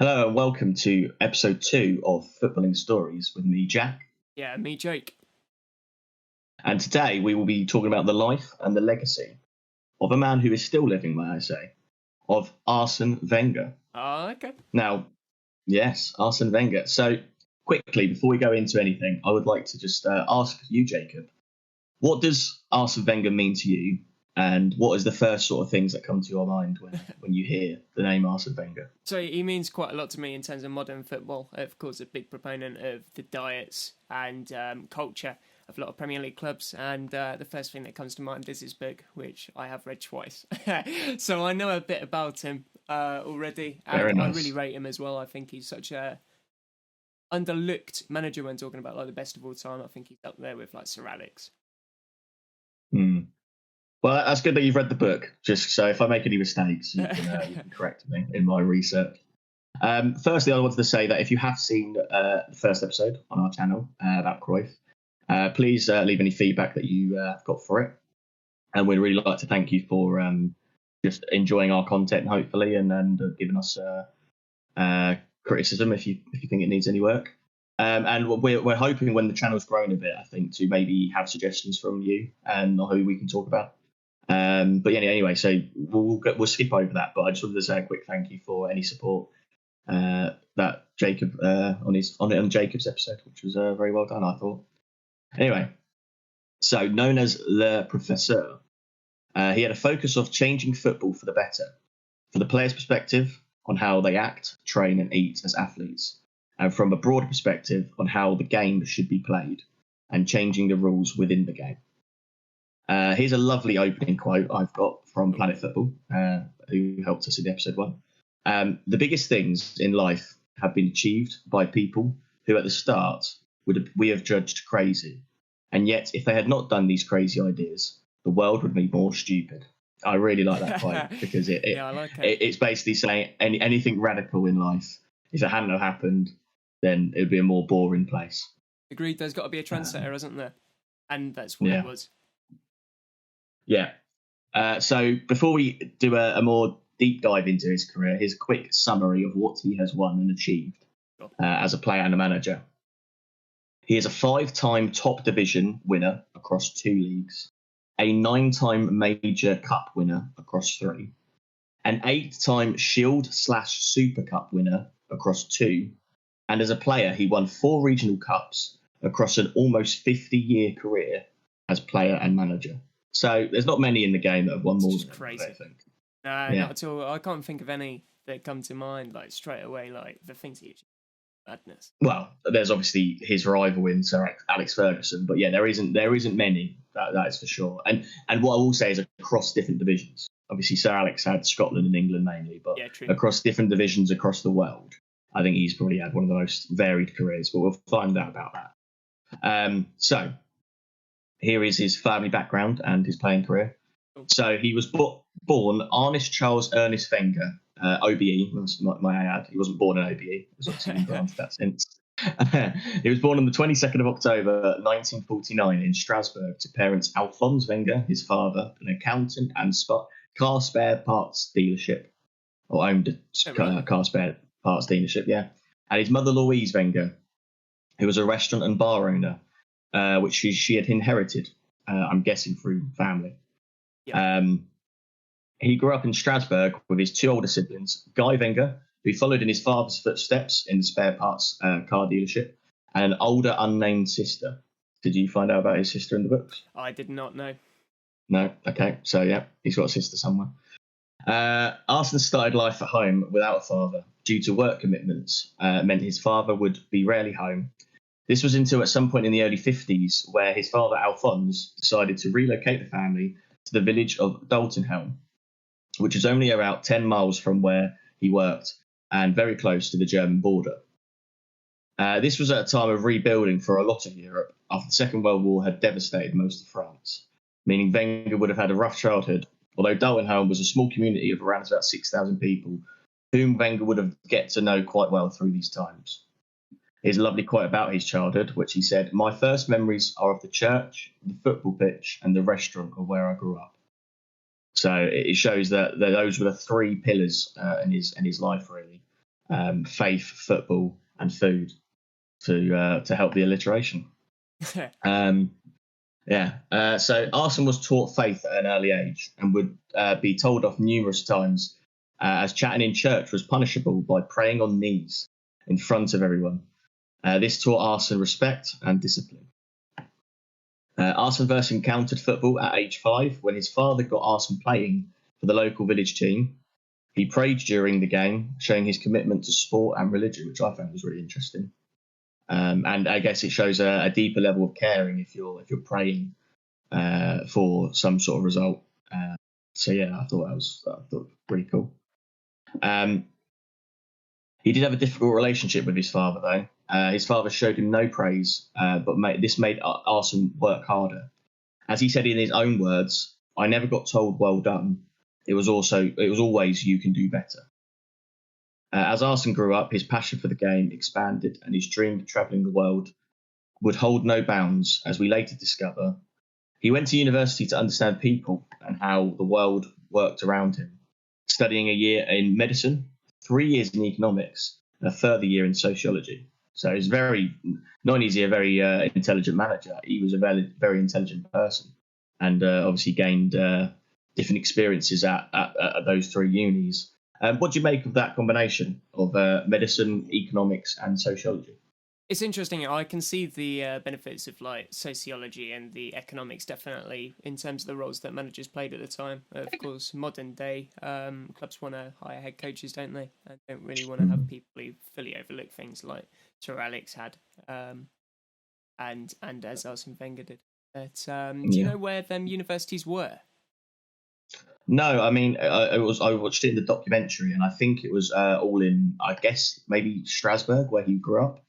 Hello and welcome to episode 2 of Footballing Stories with me, Jack. Yeah, me, Jake. And today we will be talking about the life and the legacy of a man who is still living, may I say, of Arsene Wenger. Oh, okay. Now, yes, Arsene Wenger. So, quickly, before we go into anything, I would like to just ask you, Jacob, what does Arsene Wenger mean to you? And what is the first sort of things that come to your mind when you hear the name Arsene Wenger? So he means quite a lot to me in terms of modern football. Of course, a big proponent of the diets and culture of a lot of Premier League clubs. And the first thing that comes to mind is his book, which I have read twice. So I know a bit about him already. And Very I nice. really rate him as well. I think he's such a underlooked manager when talking about like the best of all time. I think he's up there with like Sir Alex. Hmm. Well, that's good that you've read the book, just so if I make any mistakes, you can correct me in my research. Firstly, I wanted to say that if you have seen the first episode on our channel about Cruyff, please leave any feedback that you have got for it. And we'd really like to thank you for just enjoying our content, hopefully, and giving us criticism if you think it needs any work. And we're hoping when the channel's grown a bit, I think, to maybe have suggestions from you and who we can talk about. But yeah, anyway, so we'll skip over that. But I just wanted to say a quick thank you for any support that Jacob on Jacob's episode, which was very well done, I thought. Anyway, so known as Le Professeur, he had a focus of changing football for the better, for the players' perspective on how they act, train, and eat as athletes, and from a broader perspective on how the game should be played and changing the rules within the game. Here's a lovely opening quote I've got from Planet Football, who helped us in episode 1. The biggest things in life have been achieved by people who at the start we have judged crazy. And yet, if they had not done these crazy ideas, the world would be more stupid. I really like that quote because I like it. it's basically saying anything radical in life, if it hadn't have happened, then it would be a more boring place. Agreed, there's got to be a trendsetter, isn't there? And that's what it was. Yeah. So before we do a more deep dive into his career, here's a quick summary of what he has won and achieved as a player and a manager. He is a 5-time top division winner across 2 leagues, a 9-time major cup winner across 3, an 8-time Shield/Super Cup winner across 2, and as a player, he won 4 regional cups across an almost 50-year career as player and manager. So there's not many in the game that have won more than crazy. him, I think. No, not at all. I can't think of any that come to mind like straight away. Like the things he achieved. Madness. Well, there's obviously his rival in Sir Alex Ferguson, but yeah, there isn't many. That is for sure. And what I will say is across different divisions. Obviously, Sir Alex had Scotland and England mainly, but across different divisions across the world, I think he's probably had one of the most varied careers. But we'll find out about that. So here is his family background and his playing career. So he was born Ernest Charles Ernest Wenger, OBE, my ad. He wasn't born in OBE. He was obviously granted that since. He was born on the 22nd of October 1949 in Strasbourg to parents Alphonse Wenger, his father, an accountant and car spare parts dealership, or owned a car spare parts dealership, yeah. And his mother Louise Wenger, who was a restaurant and bar owner, which she had inherited, I'm guessing through family. Yeah. He grew up in Strasbourg with his 2 older siblings, Guy Wenger, who followed in his father's footsteps in the spare parts car dealership, and an older unnamed sister. Did you find out about his sister in the books? I did not know. No? Okay. So, yeah, he's got a sister somewhere. Arsene started life at home without a father due to work commitments. Meant his father would be rarely home. This was until at some point in the early 50s where his father, Alphonse, decided to relocate the family to the village of Daltonhelm, which is only about 10 miles from where he worked and very close to the German border. This was at a time of rebuilding for a lot of Europe after the Second World War had devastated most of France, meaning Wenger would have had a rough childhood, although Daltonhelm was a small community of around about 6,000 people, whom Wenger would have get to know quite well through these times. Here's a lovely quote about his childhood, which he said, "My first memories are of the church, the football pitch, and the restaurant of where I grew up." So it shows that those were the 3 pillars in his life, really. faith, football, and food to help the alliteration. So Arsene was taught faith at an early age and would be told off numerous times as chatting in church was punishable by praying on knees in front of everyone. This taught Arsene respect and discipline. Arsene first encountered football at age 5 when his father got Arsene playing for the local village team. He prayed during the game, showing his commitment to sport and religion, which I found was really interesting. And I guess it shows a deeper level of caring if you're praying for some sort of result. I thought that was pretty cool. He did have a difficult relationship with his father, though. His father showed him no praise, but this made Arsene work harder. As he said in his own words, "I never got told well done. It was always you can do better." As Arsene grew up, his passion for the game expanded, and his dream of travelling the world would hold no bounds, as we later discover. He went to university to understand people and how the world worked around him, studying a year in medicine, 3 years in economics, and a further year in sociology. So he's not only is he a very intelligent manager, he was a very, very intelligent person, and obviously gained different experiences at those 3 unis. What do you make of that combination of medicine, economics, and sociology? It's interesting. I can see the benefits of like sociology and the economics definitely in terms of the roles that managers played at the time. Of course, modern day clubs want to hire head coaches, don't they? And don't really want to have people who fully overlook things like Sir Alex had, and as Arsene Wenger did. But do you know where them universities were? No, I mean, I watched it in the documentary, and I think it was all in, I guess, maybe Strasbourg, where he grew up.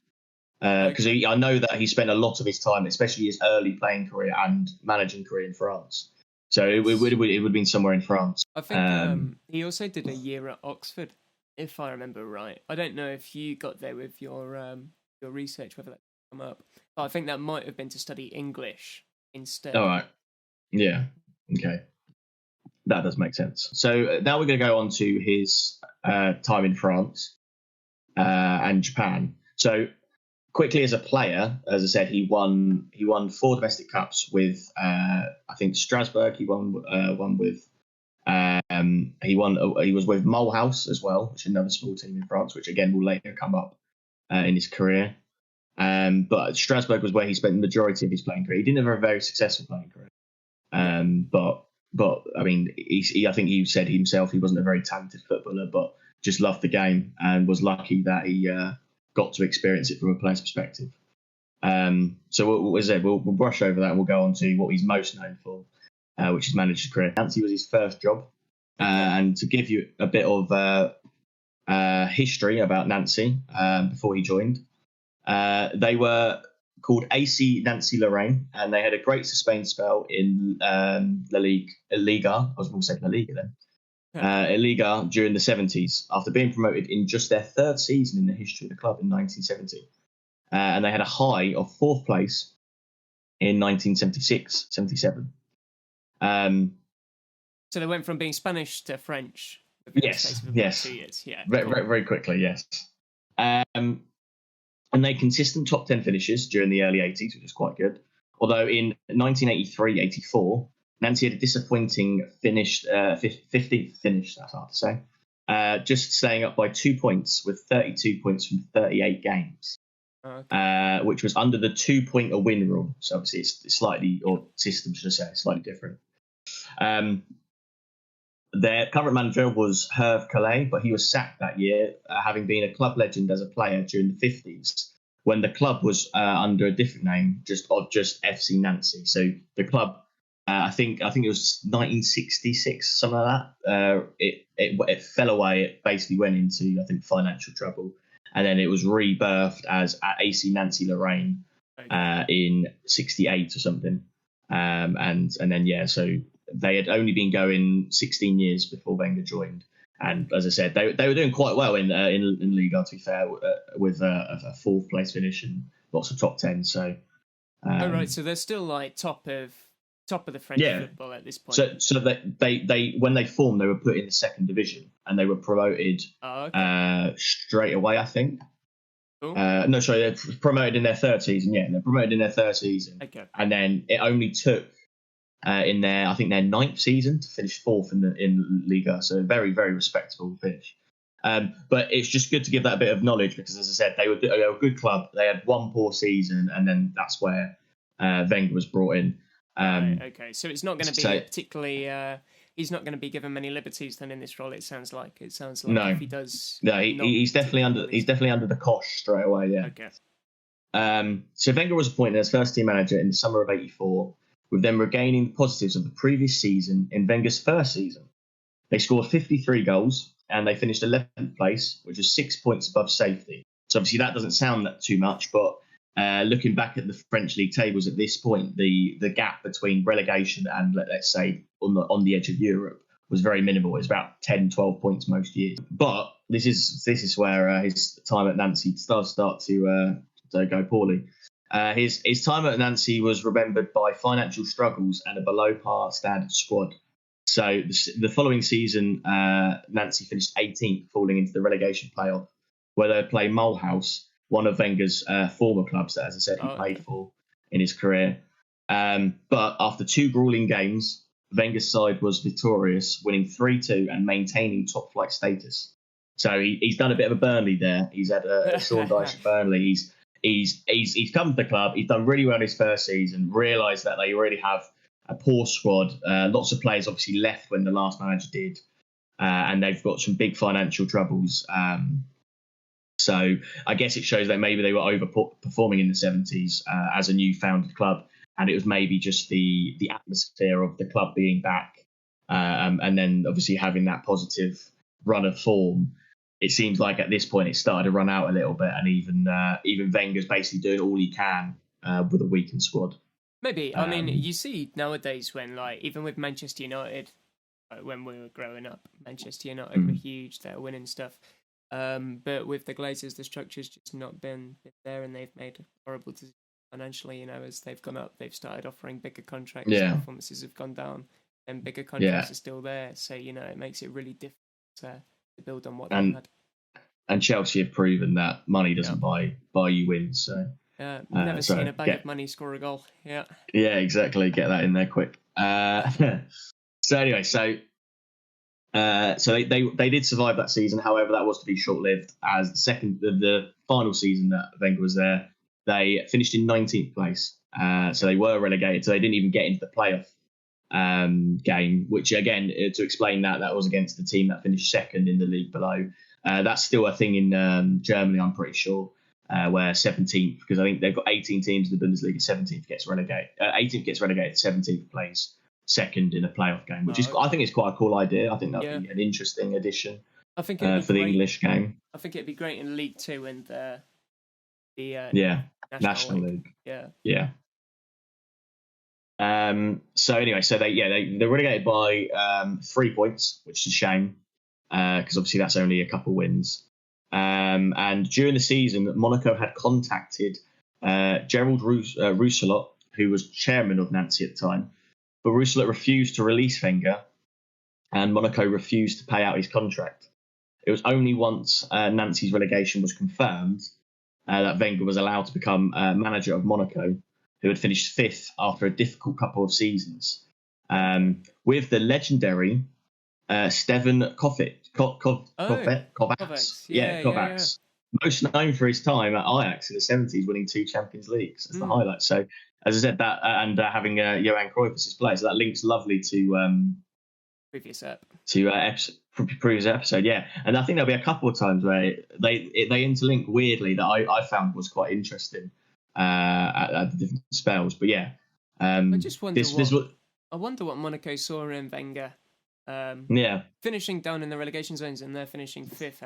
Because I know that he spent a lot of his time, especially his early playing career and managing career, in France. So it would have been somewhere in France. I think he also did a year at Oxford, if I remember right. I don't know if you got there with your research, whether that come up. But I think that might have been to study English instead. All right. Yeah. Okay. That does make sense. So now we're going to go on to his time in France and Japan. So quickly, as a player, as I said, he won 4 domestic cups with I think Strasbourg. He won one with he was with Mulhouse as well, which is another small team in France, which again will later come up in his career. But Strasbourg was where he spent the majority of his playing career. He didn't have a very successful playing career, but I mean, I think he said himself he wasn't a very talented footballer, but just loved the game and was lucky that he got to experience it from a player's perspective. So we'll brush over that and we'll go on to what he's most known for, which is managed his career. Nancy was his first job. And to give you a bit of history about Nancy before he joined, they were called AC Nancy Lorraine, and they had a great sustained spell in Liga. I was going to say La Liga then. Liga during the 70s, after being promoted in just their 3rd season in the history of the club in 1970. And they had a high of 4th place in 1976-77. So they went from being Spanish to French. Yes. 2 years. Yeah, very, very, very quickly, yes. And they consistent top 10 finishes during the early 80s, which is quite good. Although in 1983-84, Nancy had a disappointing 15th finish, that's hard to say, just staying up by 2 points with 32 points from 38 games, which was under the 2-point-a-win rule. So obviously it's slightly, or system should I say, slightly different. Their current manager was Hervé Calais, but he was sacked that year, having been a club legend as a player during the 50s, when the club was under a different name, just FC Nancy. So the club, I think it was 1966, something like that. It fell away. It basically went into, I think, financial trouble, and then it was rebirthed as AC Nancy Lorraine in '68 or something. And then so they had only been going 16 years before Wenger joined, and as I said, they were doing quite well in Liga, to be fair, with a 4th place finish and lots of top 10. So, right, so they're still like top top of the French football at this point. So they when they formed, they were put in the second division and they were promoted straight away, I think. Cool. No, sorry, they're promoted in their third season. Yeah, they're promoted in their third season. Okay. And then it only took in their ninth season to finish fourth in Liga. So a very, very respectable finish. But it's just good to give that a bit of knowledge because, as I said, they were a good club. They had one poor season, and then that's where Wenger was brought in. Okay, so it's not going to be particularly. He's not going to be given many liberties then in this role. It sounds like no. If he does. No, he's definitely under. He's definitely under the cosh straight away. Yeah. Okay. So Wenger was appointed as first team manager in the summer of '84, with them regaining the positives of the previous season in Wenger's first season. They scored 53 goals and they finished 11th place, which is 6 points above safety. So obviously that doesn't sound that too much, but looking back at the French league tables at this point, the gap between relegation and let's say on the edge of Europe was very minimal. It's about 10, 12 points most years. But this is where his time at Nancy does start to go poorly. His time at Nancy was remembered by financial struggles and a below par standard squad. So the following season, Nancy finished 18th, falling into the relegation playoff, where they play Mulhouse, one of Wenger's former clubs that, as I said, he played for in his career. But after two grueling games, Wenger's side was victorious, winning 3-2 and maintaining top flight status. So he's done a bit of a Burnley there. He's had a Sean Dyche at Burnley. He's come to the club. He's done really well in his first season. Realised that they already have a poor squad. Lots of players obviously left when the last manager did, and they've got some big financial troubles. So I guess it shows that maybe they were overperforming in the 70s as a new founded club, and it was maybe just the atmosphere of the club being back, and then obviously having that positive run of form. It seems like at this point it started to run out a little bit, and even Wenger's basically doing all he can with a weakened squad. Maybe. I mean, you see nowadays when, like, even with Manchester United, when we were growing up, Manchester United were huge, they were winning stuff. But with the Glazers, the structure's just not been there, and they've made horrible decisions financially. As they've gone up, they've started offering bigger contracts. Yeah. Performances have gone down, and bigger contracts are still there. So, it makes it really difficult to build on what they had. And Chelsea have proven that money doesn't buy you wins. So. Never seen a bag of money score a goal. Yeah. Yeah, exactly. Get that in there quick. So anyway, so they did survive that season. However, that was to be short-lived. As the final season that Wenger was there, they finished in 19th place. So they were relegated. So they didn't even get into the playoff game. Which again, to explain that was against the team that finished second in the league below. That's still a thing in Germany, I'm pretty sure. Where 17th, because I think they've got 18 teams in the Bundesliga, 17th gets relegated. 18th gets relegated, 17th plays second in a playoff game, which I think is quite a cool idea. I think that would be an interesting addition for the English game. I think it'd be great in League Two and the National League. Yeah. So anyway, so they're relegated by 3 points, which is a shame because obviously that's only a couple wins. And during the season, Monaco had contacted Gerald Rousselot, who was chairman of Nancy at the time, but Rousselot refused to release Wenger, and Monaco refused to pay out his contract. It was only once Nancy's relegation was confirmed that Wenger was allowed to become manager of Monaco, who had finished fifth after a difficult couple of seasons, with the legendary Steven Kovacs. Yeah. Most known for his time at Ajax in the 70s, winning 2 Champions Leagues as the highlight. So, as I said, that and having Johan Cruyff as his player, so that links lovely to previous episode. Yeah, and I think there'll be a couple of times where they interlink weirdly that I found was quite interesting at the different spells. But yeah, I just wonder I wonder what Monaco saw in Wenger. Finishing down in the relegation zones, and they're finishing fifth.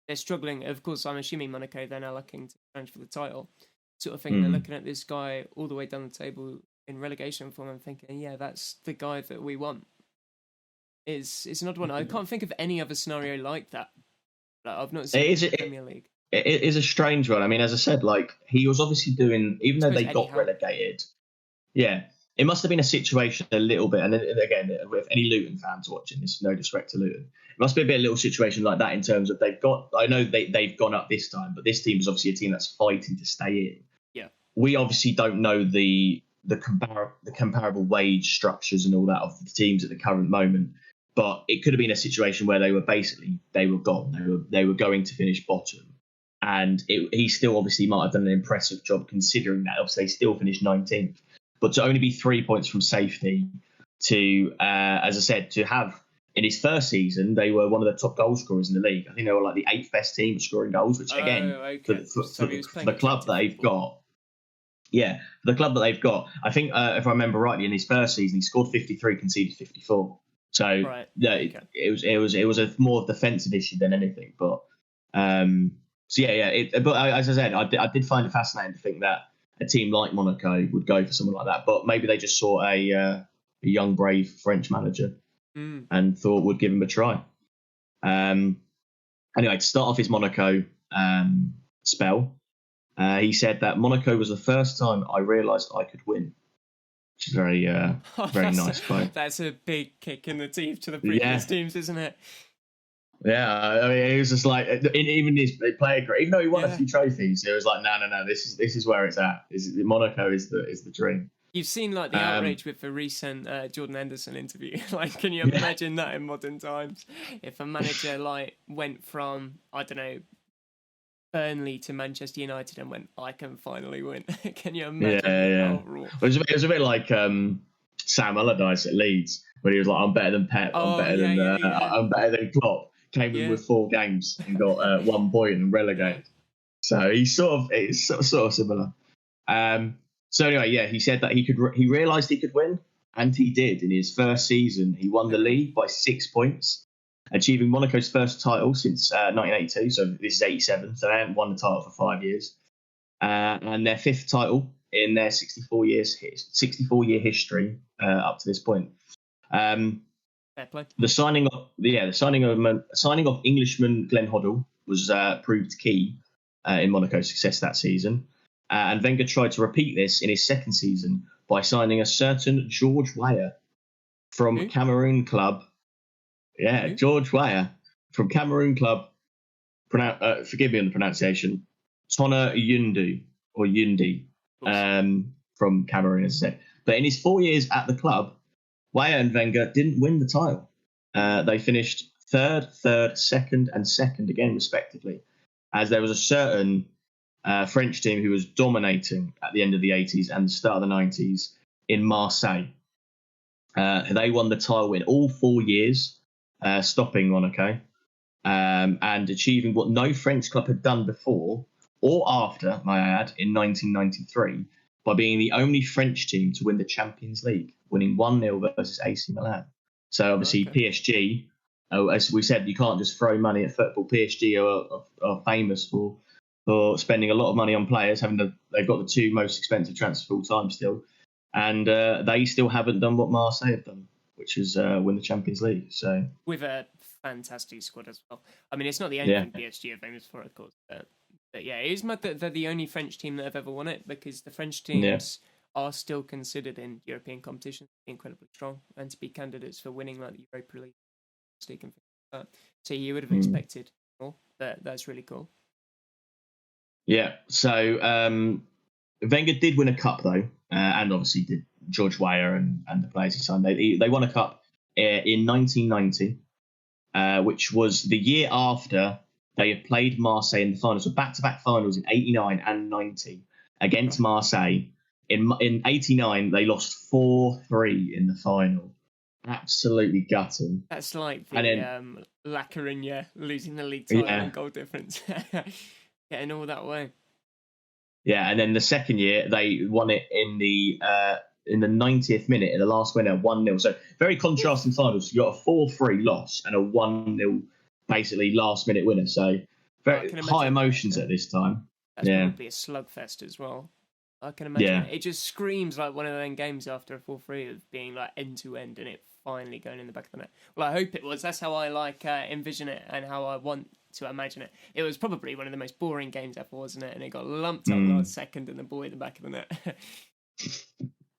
They're struggling. Of course, I'm assuming Monaco, they're now looking to challenge for the title. Sort of thing. They're looking at this guy all the way down the table in relegation form and thinking, yeah, that's the guy that we want. It's an odd one. I can't think of any other scenario like that. I've not seen it in the Premier League. It is a strange one. I mean, as I said, like he was obviously doing, even though they got relegated. Yeah. it must have been a situation a little bit, and then, again, if any Luton fans watching this, no disrespect to Luton, it must be a little situation like that in terms of I know they've gone up this time, but this team is obviously a team that's fighting to stay in. Yeah. We obviously don't know the comparable wage structures and all that of the teams at the current moment, but it could have been a situation where they were gone. They were going to finish bottom, and he still obviously might have done an impressive job considering that. Obviously, they still finished 19th. But to only be 3 points from safety, to, as I said, to have in his first season, they were one of the top goal scorers in the league. I think they were like the 8th best team scoring goals, which again, for the club that they've got, for the club that they've got, I think if I remember rightly, in his first season, he scored 53, conceded 54. So it was a more defensive issue than anything. But but as I said, I did find it fascinating to think that a team like Monaco would go for someone like that, but maybe they just saw a young, brave French manager and thought would give him a try. Anyway, to start off his Monaco spell, he said that Monaco was the first time I realised I could win, which is very nice quote. That's a big kick in the teeth to the previous teams, isn't it? Yeah, I mean, it was just like even his player career, even though he won a few trophies, it was like no, this is where it's at. Monaco is the dream. You've seen like the outrage with the recent Jordan Henderson interview. Like, can you imagine that in modern times? If a manager like went from, I don't know, Burnley to Manchester United and went, I can finally win. Can you imagine? Yeah. It was a bit like Sam Allardyce at Leeds, when he was like, I'm better than Pep, I'm better than Klopp. Came in with 4 games and got 1 point and relegated. So it's sort of similar. So anyway, he said that he realised he could win, and he did. In his first season, he won the league by 6 points, achieving Monaco's first title since 1982. So this is 87. So they haven't won the title for 5 years, and their 5th title in their 64-year history up to this point. The signing of Englishman Glenn Hoddle was proved key in Monaco's success that season, and Wenger tried to repeat this in his second season by signing a certain George Weah from Cameroon club. Yeah, George Weah from Cameroon club. Forgive me on the pronunciation. Tona Yundu or Yundi from Cameroon, as I said. But in his 4 years at the club, Weah and Wenger didn't win the title. They finished third, second, and second again, respectively, as there was a certain French team who was dominating at the end of the 80s and the start of the 90s in Marseille. They won the title in all 4 years, stopping Monaco, and achieving what no French club had done before or after, may I add, in 1993, by being the only French team to win the Champions League, winning 1-0 versus AC Milan. So obviously PSG, as we said, you can't just throw money at football. PSG are famous for spending a lot of money on players. They've got the 2 most expensive transfers of all time still, and they still haven't done what Marseille have done, which is win the Champions League. So with a fantastic squad as well. I mean, it's not the only thing PSG are famous for, of course. But yeah, it is mad that they're the only French team that have ever won it, because the French teams are still considered in European competitions incredibly strong and to be candidates for winning like the Europa League and things like that. So you would have expected more, but that's really cool. Yeah, so Wenger did win a cup though, and obviously did George Weah and the players he signed. They won a cup in 1990, which was the year after they had played Marseille in the finals. So back-to-back finals in 89 and 90 against Marseille. In 89, they lost 4-3 in the final. Absolutely gutting. That's like the La Coruña losing the league title and goal difference. Getting all that way. Yeah, and then the second year, they won it in the 90th minute, in the last winner, 1-0. So very contrasting finals. You got a 4-3 loss and a 1-0 basically last minute winner. So very high emotions at this time. That's probably a slugfest as well. I can imagine it just screams like one of them games after a 4-3 of being like end to end and it finally going in the back of the net. Well, I hope it was. That's how I envision it and how I want to imagine it. It was probably one of the most boring games ever, wasn't it? And it got lumped up last second and the ball in the back of the net.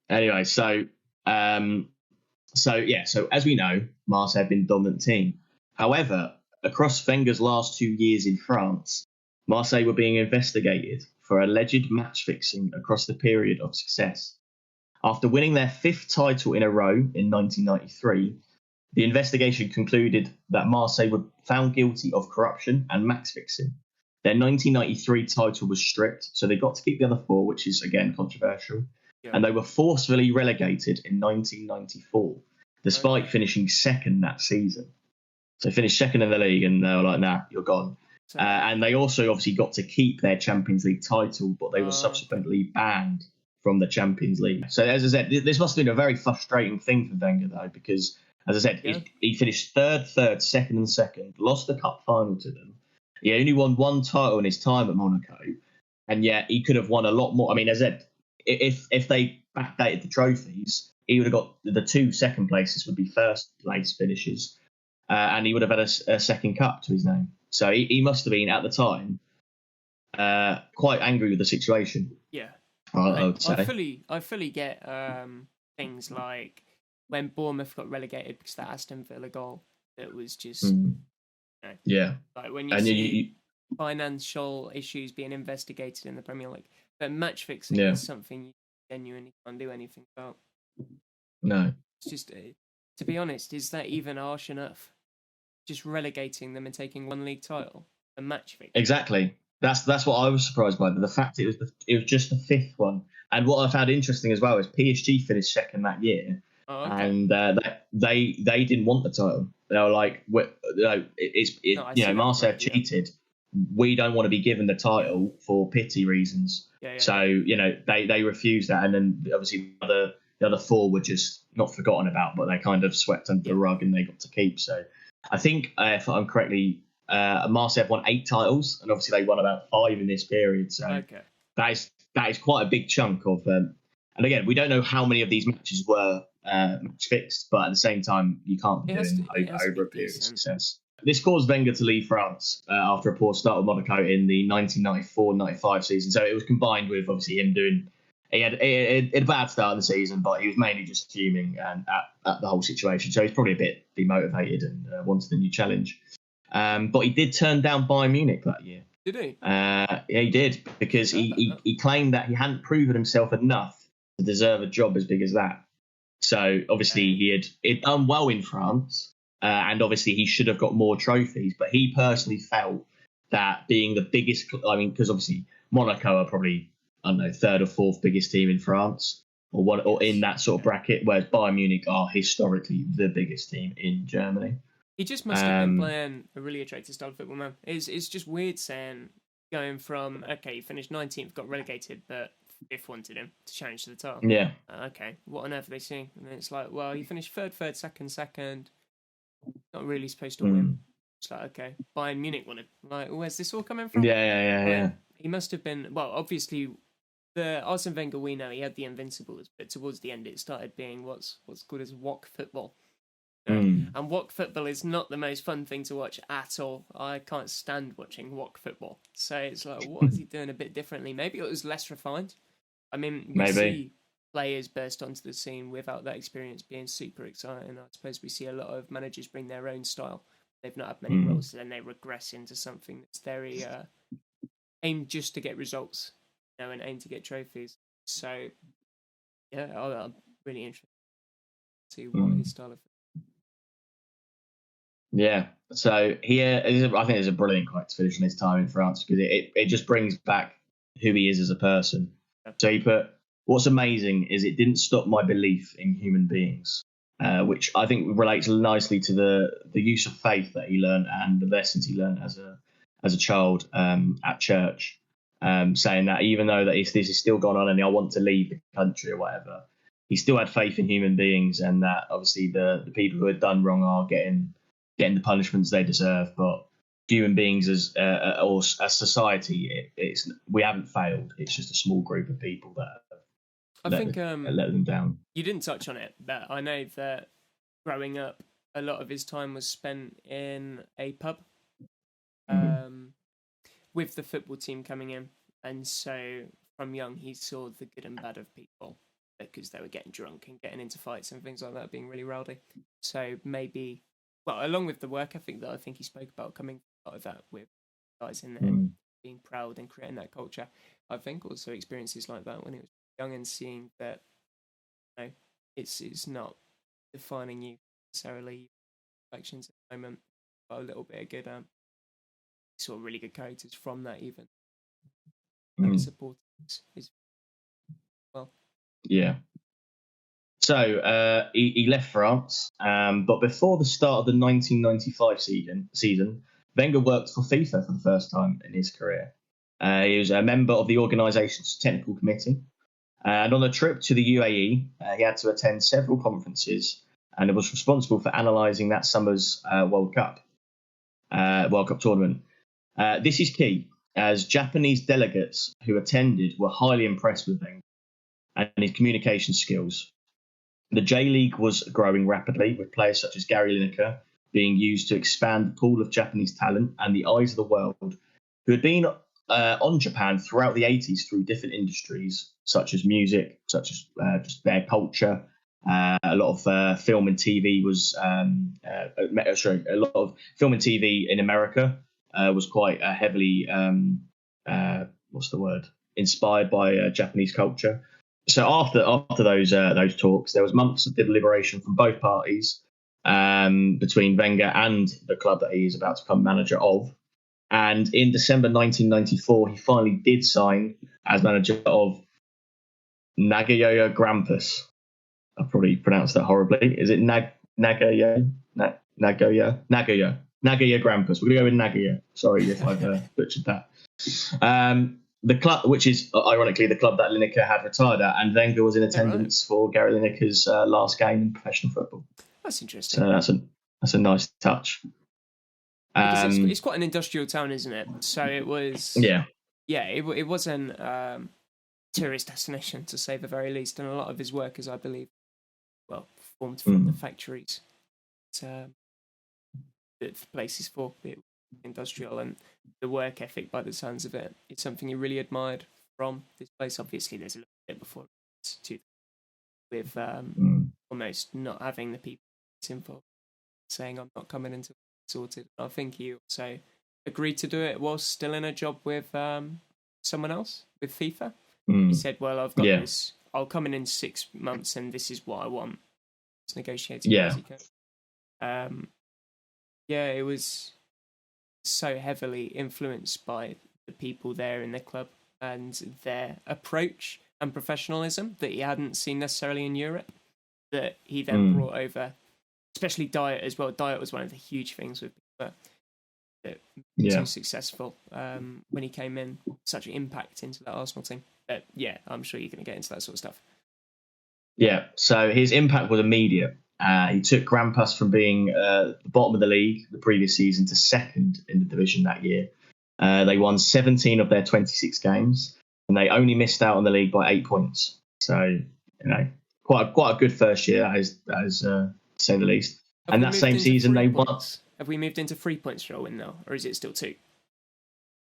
Anyway, so So as we know, Marseille have been a dominant team. However, across Wenger's last 2 years in France, Marseille were being investigated for alleged match fixing across the period of success. After winning their fifth title in a row in 1993, the investigation concluded that Marseille were found guilty of corruption and match fixing. Their 1993 title was stripped, so they got to keep the other four, which is again controversial. Yeah. And they were forcefully relegated in 1994, despite finishing second that season. So finished second in the league, and they were like, "Nah, you're gone." And they also obviously got to keep their Champions League title, but they were subsequently banned from the Champions League. So as I said, this must have been a very frustrating thing for Wenger, though, because as I said, he finished third, second, and second, lost the cup final to them. He only won one title in his time at Monaco, and yet he could have won a lot more. I mean, as I said, if they backdated the trophies, he would have got the 2 second places would be first place finishes, and he would have had a second cup to his name. So he must have been at the time quite angry with the situation. Yeah, I would say. I fully get things like when Bournemouth got relegated because that Aston Villa goal. It was just like when you see financial issues being investigated in the Premier League, but match fixing is something you genuinely can't do anything about. No, it's just to be honest, is that even harsh enough? Just relegating them and taking one league title, a match fixing. Exactly. That's what I was surprised by. The fact it was just the fifth one. And what I found interesting as well is PSG finished second that year, and they didn't want the title. They were like, Marseille have cheated. We don't want to be given the title for pity reasons. So they refused that, and then obviously the other four were just not forgotten about, but they kind of swept under the rug and they got to keep. So I think if I'm correctly, Marseille have won 8 titles, and obviously they won about 5 in this period. So that is quite a big chunk of. And again, we don't know how many of these matches were match fixed, but at the same time, you can't be doing over a period of success. This caused Wenger to leave France after a poor start with Monaco in the 1994-95 season. So it was combined with obviously him doing. He had a bad start of the season, but he was mainly just fuming and at the whole situation. So he's probably a bit demotivated and wanted a new challenge. But he did turn down Bayern Munich that year. Did he? Yeah, he did, because he claimed that he hadn't proven himself enough to deserve a job as big as that. So obviously he'd done well in France, and obviously he should have got more trophies. But he personally felt that being the biggest, because obviously Monaco are probably, I don't know, third or fourth biggest team in France, or in that sort of bracket, whereas Bayern Munich are historically the biggest team in Germany. He just must have been playing a really attractive style of football, man. It's just weird going from, okay, you finished 19th, got relegated, but fifth wanted him to challenge to the title. Yeah. Okay, what on earth are they seeing? And it's like, well, you finished third, second. Not really supposed to win. It's like, okay, Bayern Munich won it. Like, where's this all coming from? Yeah. He must have been, well, obviously, the Arsene Wenger we know, he had the Invincibles, but towards the end it started being what's good as WOC football. And WOC football is not the most fun thing to watch at all. I can't stand watching WOC football. So it's like, what is he doing a bit differently? Maybe it was less refined. I mean, we see players burst onto the scene without that experience being super exciting. I suppose we see a lot of managers bring their own style. They've not had many roles, and then they regress into something that's very aimed just to get results, and aim to get trophies. So, yeah, I'm really interested to see what his style of. Yeah, so here, I think it's a brilliant quote to finish on his time in France, because it just brings back who he is as a person. So he put, "What's amazing is it didn't stop my belief in human beings," which I think relates nicely to the use of faith that he learned and the lessons he learned as a child at church, saying that even though that this is still going on and I want to leave the country or whatever, he still had faith in human beings, and that obviously the people who had done wrong are getting the punishments they deserve, but human beings as society, we haven't failed. It's just a small group of people that let them down. You didn't touch on it, but I know that growing up, a lot of his time was spent in a pub with the football team coming in, and so from young he saw the good and bad of people. because they were getting drunk and getting into fights and things like that, being really rowdy. So maybe, well, along with the work ethic that I think he spoke about, coming out of that with guys in there being proud and creating that culture, I think also experiences like that when he was young and seeing that, you know, it's not defining you necessarily actions at the moment, but a little bit of good, saw really good characters from that even. Support is well. Yeah. So he left France, but before the start of the 1995 season, Wenger worked for FIFA for the first time in his career. He was a member of the organisation's technical committee, and on a trip to the UAE, he had to attend several conferences, and was responsible for analysing that summer's World Cup tournament. This is key, as Japanese delegates who attended were highly impressed with Wenger and his communication skills. The J League was growing rapidly, with players such as Gary Lineker being used to expand the pool of Japanese talent and the eyes of the world, who had been on Japan throughout the 80s through different industries, such as music, such as just their culture. A lot of film and TV was a lot of film and TV in America was quite heavily inspired by Japanese culture. So after those talks, there was months of deliberation from both parties between Wenger and the club that he is about to become manager of. And in December 1994, he finally did sign as manager of Nagoya Grampus. I probably pronounced that horribly. Is it Nagoya Grampus? We're going to go with Nagoya. Sorry if I've butchered that. The club, which is ironically the club that Lineker had retired at, and Wenger was in attendance for Gary Lineker's last game in professional football. That's interesting. So that's a nice touch. It's quite an industrial town, isn't it? So it was. It wasn't tourist destination, to say the very least, and a lot of his workers, I believe, formed from the factories. The places for it, industrial, and the work ethic, by the sounds of it, it's something you really admired from this place. Obviously, there's a little bit before to with almost not having the people involved saying I'm not coming until it's sorted. I think he also agreed to do it whilst still in a job with someone else with FIFA. He said, "Well, I've got this. I'll come in 6 months, and this is what I want." It's negotiating as he can. It was so heavily influenced by the people there in the club and their approach and professionalism that he hadn't seen necessarily in Europe, that he then brought over, especially diet as well. Diet was one of the huge things with people that so successful when he came in, such an impact into that Arsenal team. I'm sure you're going to get into that sort of stuff. Yeah, so his impact was immediate. He took Grampus from being the bottom of the league the previous season to second in the division that year. They won 17 of their 26 games, and they only missed out on the league by 8 points. So, quite a good first year, as to say the least. And that same season, they won. Have we moved into 3 points for a win now, or is it still 2?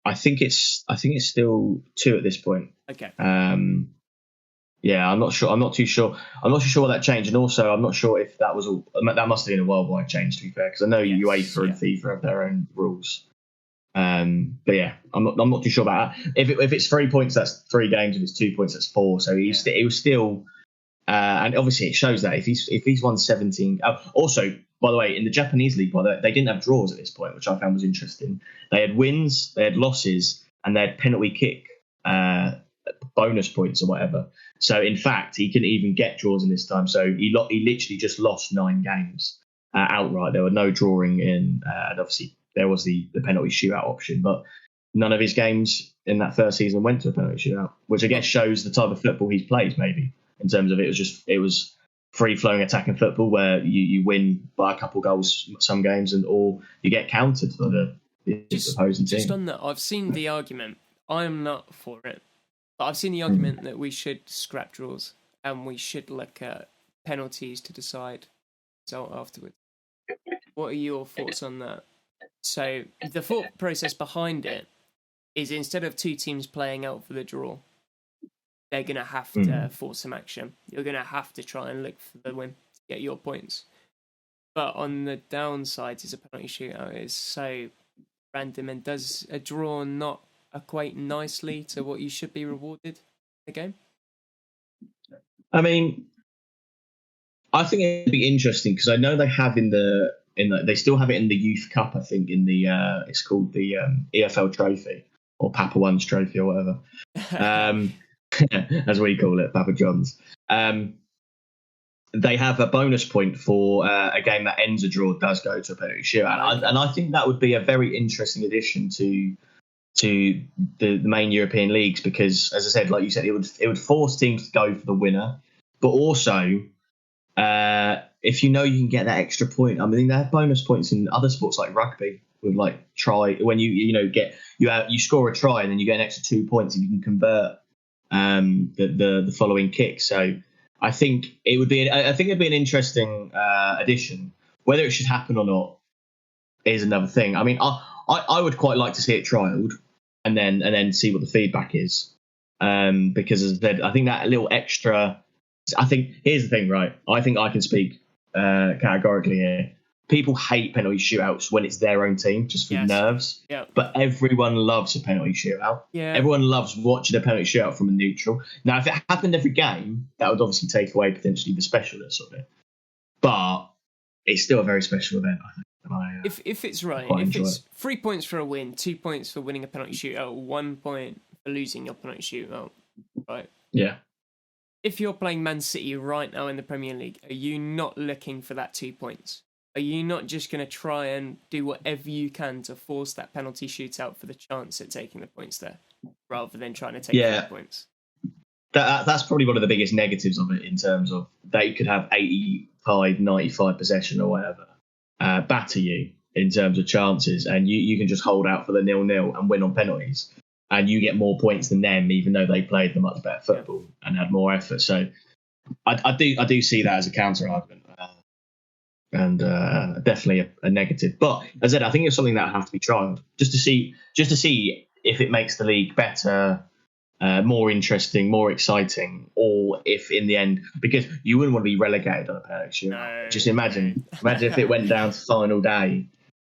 I think it's still 2 at this point. Okay. I'm not sure. I'm not too sure. I'm not too sure what that changed, and also I'm not sure if that was all. That must have been a worldwide change, to be fair, because I know UEFA and FIFA have their own rules. But I'm not too sure about that. If it's 3 points, that's 3 games. If it's 2 points, that's 4. So it was still, and obviously it shows that if he's won 17. Also, by the way, in the Japanese league, they didn't have draws at this point, which I found was interesting. They had wins, they had losses, and they had penalty kick bonus points or whatever. So in fact, he couldn't even get draws in this time. So he literally just lost 9 games outright. There were no drawing in, and obviously there was the penalty shootout option, but none of his games in that first season went to a penalty shootout, which I guess shows the type of football he plays, maybe, in terms of it was free-flowing attacking football where you win by a couple goals some games, or you get countered for the opposing team. Just on that, I've seen the argument. I'm not for it, but I've seen the argument that we should scrap draws and we should look at penalties to decide result afterwards. What are your thoughts on that? So the thought process behind it is, instead of 2 teams playing out for the draw, they're going to have to force some action. You're going to have to try and look for the win to get your points. But on the downside, is a penalty shootout is so random, and does a draw not equate nicely to what you should be rewarded in the game? I mean, I think it'd be interesting because I know they have they still have it in the Youth Cup. I think in the it's called the EFL Trophy or Papa One's Trophy or whatever, as we call it, Papa John's. They have a bonus point for a game that ends a draw does go to a penalty shootout, and I think that would be a very interesting addition to the main European leagues because, as I said, like you said, it would force teams to go for the winner, but also if you know you can get that extra point. I mean, they have bonus points in other sports like rugby with like try when you score a try and then you get an extra 2 points if you can convert the following kick. So I think it'd be an interesting addition. Whether it should happen or not is another thing. I mean, I would quite like to see it trialed and then see what the feedback is. Because as I said, I think that little extra. I think here's the thing, right? I think I can speak categorically here. People hate penalty shootouts when it's their own team, just for nerves. Yeah. But everyone loves a penalty shootout. Yeah. Everyone loves watching a penalty shootout from a neutral. Now, if it happened every game, that would obviously take away potentially the specialness of it. But it's still a very special event, I think. And if it's right, if it's 3 points for a win, 2 points for winning a penalty shootout, 1 point for losing your penalty shootout, right? Yeah. If you're playing Man City right now in the Premier League, are you not looking for that 2 points? Are you not just going to try and do whatever you can to force that penalty shootout for the chance at taking the points there, rather than trying to take 3 points? That's probably one of the biggest negatives of it in terms of they could have 85, 95 possession or whatever, batter you in terms of chances, and you can just hold out for the 0-0 and win on penalties. And you get more points than them, even though they played the much better football and had more effort. So I do see that as a counter argument, and definitely a negative. But as I said, I think it's something that has to be tried just to see if it makes the league better, more interesting, more exciting, or if in the end, because you wouldn't want to be relegated on a penalty shootout. No. Just imagine if it went down to final day.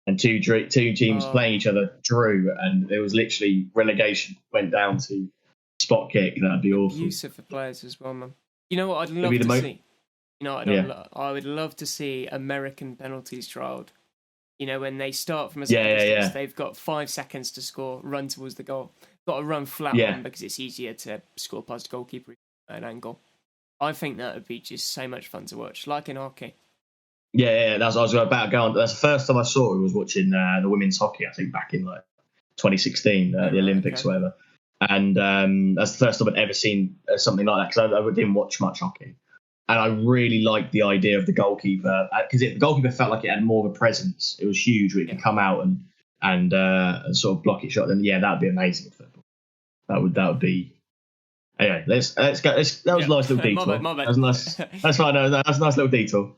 And two teams playing each other drew, and it was literally relegation went down to spot kick. That'd be awful. Abusive for players as well, man. You know what I'd love to see? You know what I would love to see American penalties trialed. You know, when they start from a certain distance, they've got 5 seconds to score, run towards the goal. Got to run flat on because it's easier to score past the goalkeeper at an angle. I think that would be just so much fun to watch, like in hockey. Yeah, that's what I was about to go on. That's the first time I saw it was watching the women's hockey, I think back in like 2016, the Olympics, whatever. And that's the first time I'd ever seen something like that because I didn't watch much hockey. And I really liked the idea of the goalkeeper because the goalkeeper felt like it had more of a presence. It was huge where it could come out and sort of block it shot. Then that'd be amazing for football. That would be. Anyway, let's go. That was a nice little detour. My bad. That was nice. That's fine. That's a nice little detour.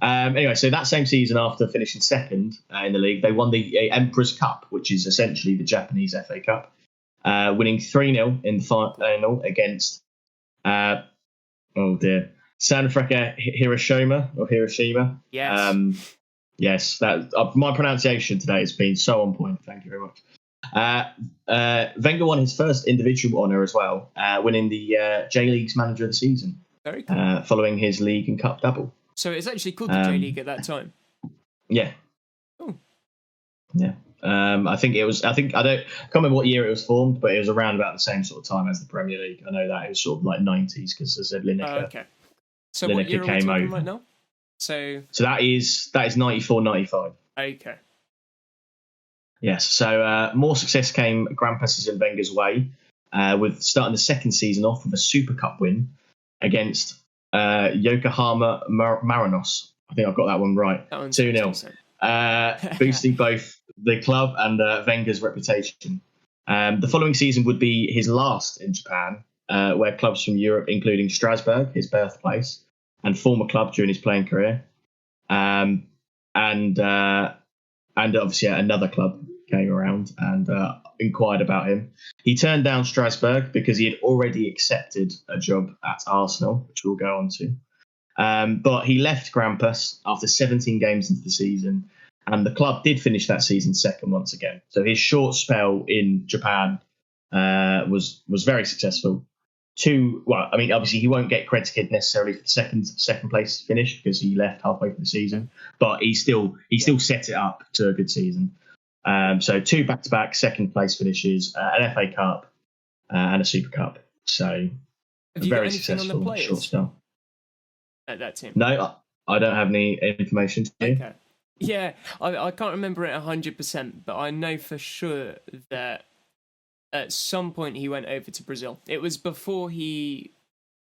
Anyway, so that same season, after finishing second in the league, they won the Emperor's Cup, which is essentially the Japanese FA Cup, winning 3-0 in the final against Sanfrecce Hiroshima. Yes. Yes, that my pronunciation today has been so on point. Thank you very much. Wenger won his first individual honour as well, winning the J-League's Manager of the Season. Very cool. Following his league and cup double. So it's actually called the J-League at that time? Yeah. Oh. Yeah. I think I can't remember what year it was formed, but it was around about the same sort of time as the Premier League. I know that it was sort of like 90s because, as I said, Lineker. Okay. So what year are we talking right now? So that is 94, 95. Okay. Yes. So more success came Grandpa's and Wenger's way, with starting the second season off with a Super Cup win against Yokohama Marinos. I think I've got that one right. 2-0. Boosting both the club and Wenger's reputation. The following season would be his last in Japan, where clubs from Europe, including Strasbourg, his birthplace, and former club during his playing career, and obviously another club came around and inquired about him. He turned down Strasbourg because he had already accepted a job at Arsenal, which we'll go on to. But he left Grampus after 17 games into the season, and the club did finish that season second once again. So his short spell in Japan was very successful. Obviously he won't get credited necessarily for the second place finish because he left halfway through the season, but he still set it up to a good season. So 2 back-to-back second place finishes, an FA Cup and a Super Cup. So very successful short spell. At that team? No, I don't have any information to you. Okay. Yeah, I can't remember it 100%, but I know for sure that at some point he went over to Brazil. It was before he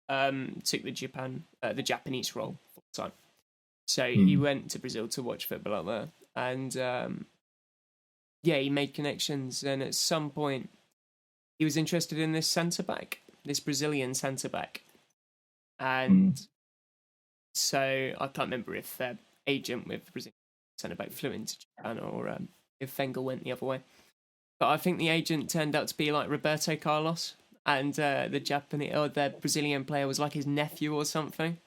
took the Japanese role full time. So he went to Brazil to watch football out there. And he made connections. And at some point he was interested in this centre-back, this Brazilian centre-back. And so I can't remember if their agent with the Brazilian centre-back flew into Japan or if Wenger went the other way. But I think the agent turned out to be like Roberto Carlos, and the Brazilian player was like his nephew or something.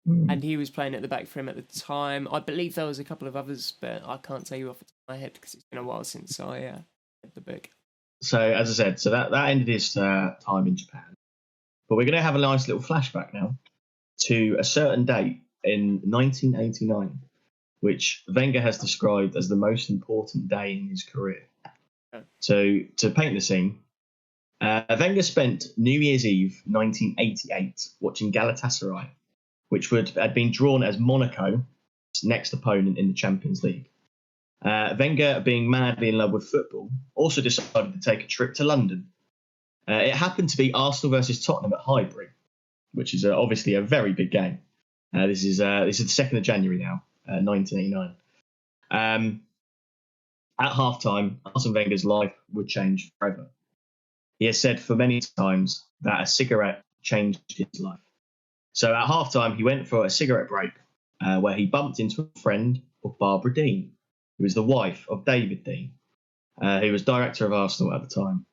And he was playing at the back for him at the time. I believe there was a couple of others, but I can't tell you off the top of my head because it's been a while since I read the book. So as I said, that ended his time in Japan. But we're going to have a nice little flashback now to a certain date in 1989, which Wenger has described as the most important day in his career. So to paint the scene, Wenger spent New Year's Eve 1988 watching Galatasaray, which had been drawn as Monaco's next opponent in the Champions League. Wenger, being madly in love with football, also decided to take a trip to London. It happened to be Arsenal versus Tottenham at Highbury, which is obviously a very big game. This is the 2nd of January now, 1989. At halftime, Arsene Wenger's life would change forever. He has said for many times that a cigarette changed his life. So at halftime, he went for a cigarette break where he bumped into a friend of Barbara Dean, who was the wife of David Dean, who was director of Arsenal at the time.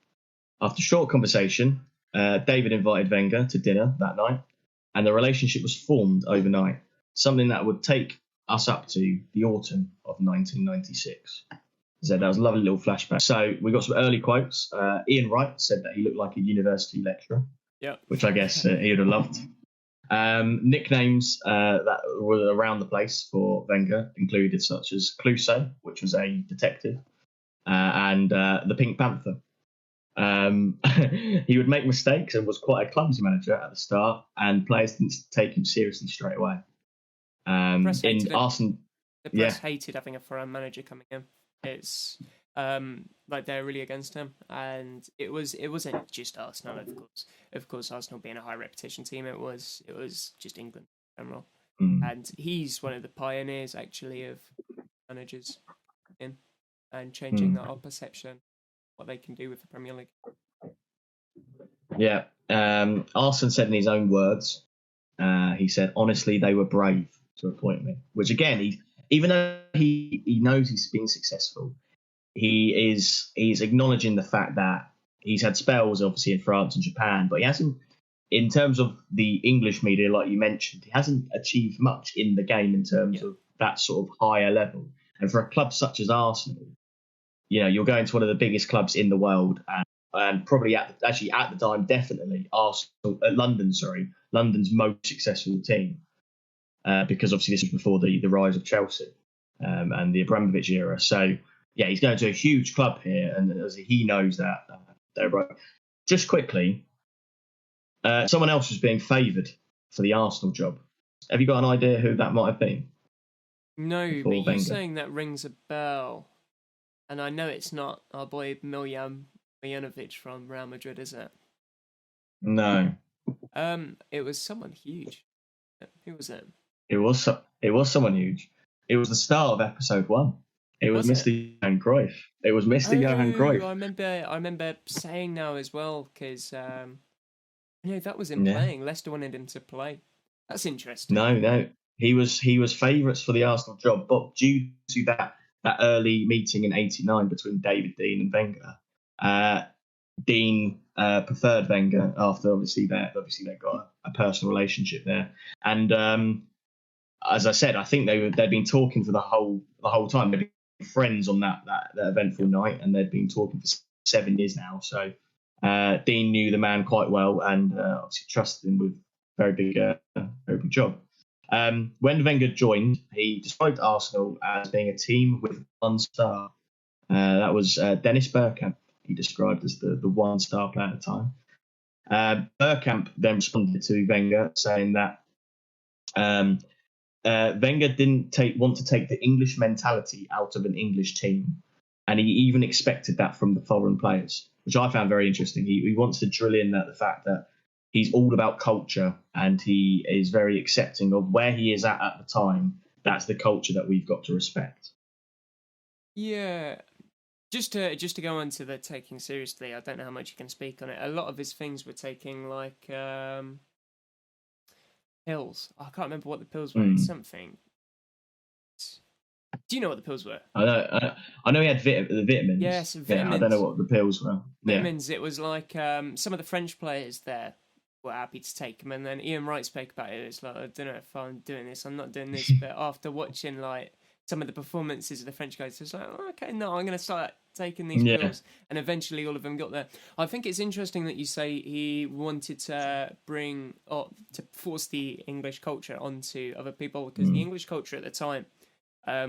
After a short conversation, David invited Wenger to dinner that night, and the relationship was formed overnight, something that would take us up to the autumn of 1996. So that was a lovely little flashback. So we got some early quotes. Ian Wright said that he looked like a university lecturer, which I guess he would have loved. Nicknames that were around the place for Wenger included such as Clouseau, which was a detective, and the Pink Panther. He would make mistakes and was quite a clumsy manager at the start, and players didn't take him seriously straight away. The press hated having a foreign manager coming in. It's like they're really against him, and it wasn't just Arsenal, of course Arsenal being a high reputation team, it was just England in general. And he's one of the pioneers actually of managers in and changing our perception what they can do with the Premier League. Arsene said in his own words, he said, honestly, they were brave to appoint me, which again, even though he knows he's been successful, he's acknowledging the fact that he's had spells, obviously, in France and Japan, but he hasn't, in terms of the English media, like you mentioned, he hasn't achieved much in the game in terms of that sort of higher level. And for a club such as Arsenal, you're going to one of the biggest clubs in the world, and probably at the time, definitely London's most successful team. Because obviously this was before the rise of Chelsea and the Abramovich era. So, he's going to a huge club here, and he knows that they're right. Just quickly, someone else was being favoured for the Arsenal job. Have you got an idea who that might have been? No, but you saying that rings a bell. And I know it's not our boy Miljanovic from Real Madrid, is it? No. It was someone huge. Who was it? It was someone huge. It was the star of episode 1. It was Mr. Johan Cruyff. It was Mr. Johan Cruyff. I remember saying now as well, because that was him playing. Leicester wanted him to play. That's interesting. No. He was favourites for the Arsenal job, but due to that that early meeting in '89 between David Dean and Wenger. Dean preferred Wenger after obviously they got a personal relationship there, and as I said, I think they'd been talking for the whole time. They'd been friends on that eventful night, and they'd been talking for 7 years now. So Dean knew the man quite well, and obviously trusted him with very big job. When Wenger joined, he described Arsenal as being a team with one star. That was Dennis Bergkamp. He described as the one star player at the time. Bergkamp then responded to Wenger saying that Wenger didn't want to take the English mentality out of an English team, and he even expected that from the foreign players, which I found very interesting. He wants to drill in the fact that he's all about culture, and he is very accepting of where he is at the time. That's the culture that we've got to respect. Yeah. Just to go on to the taking seriously, I don't know how much you can speak on it. A lot of his things were taking like pills. I can't remember what the pills were. Something. Do you know what the pills were? I know he had the vitamins. Yes, vitamins. Yeah, I don't know what the pills were. Vitamins. Yeah. It was like some of the French players there were happy to take them, and then Ian Wright spoke about it. It's like, I don't know if I'm doing this. I'm not doing this. But after watching like some of the performances of the French guys, it's like, okay, no, I'm going to start taking these pills, and eventually all of them got there. I think it's interesting that you say he wanted to to force the English culture onto other people, because the English culture at the time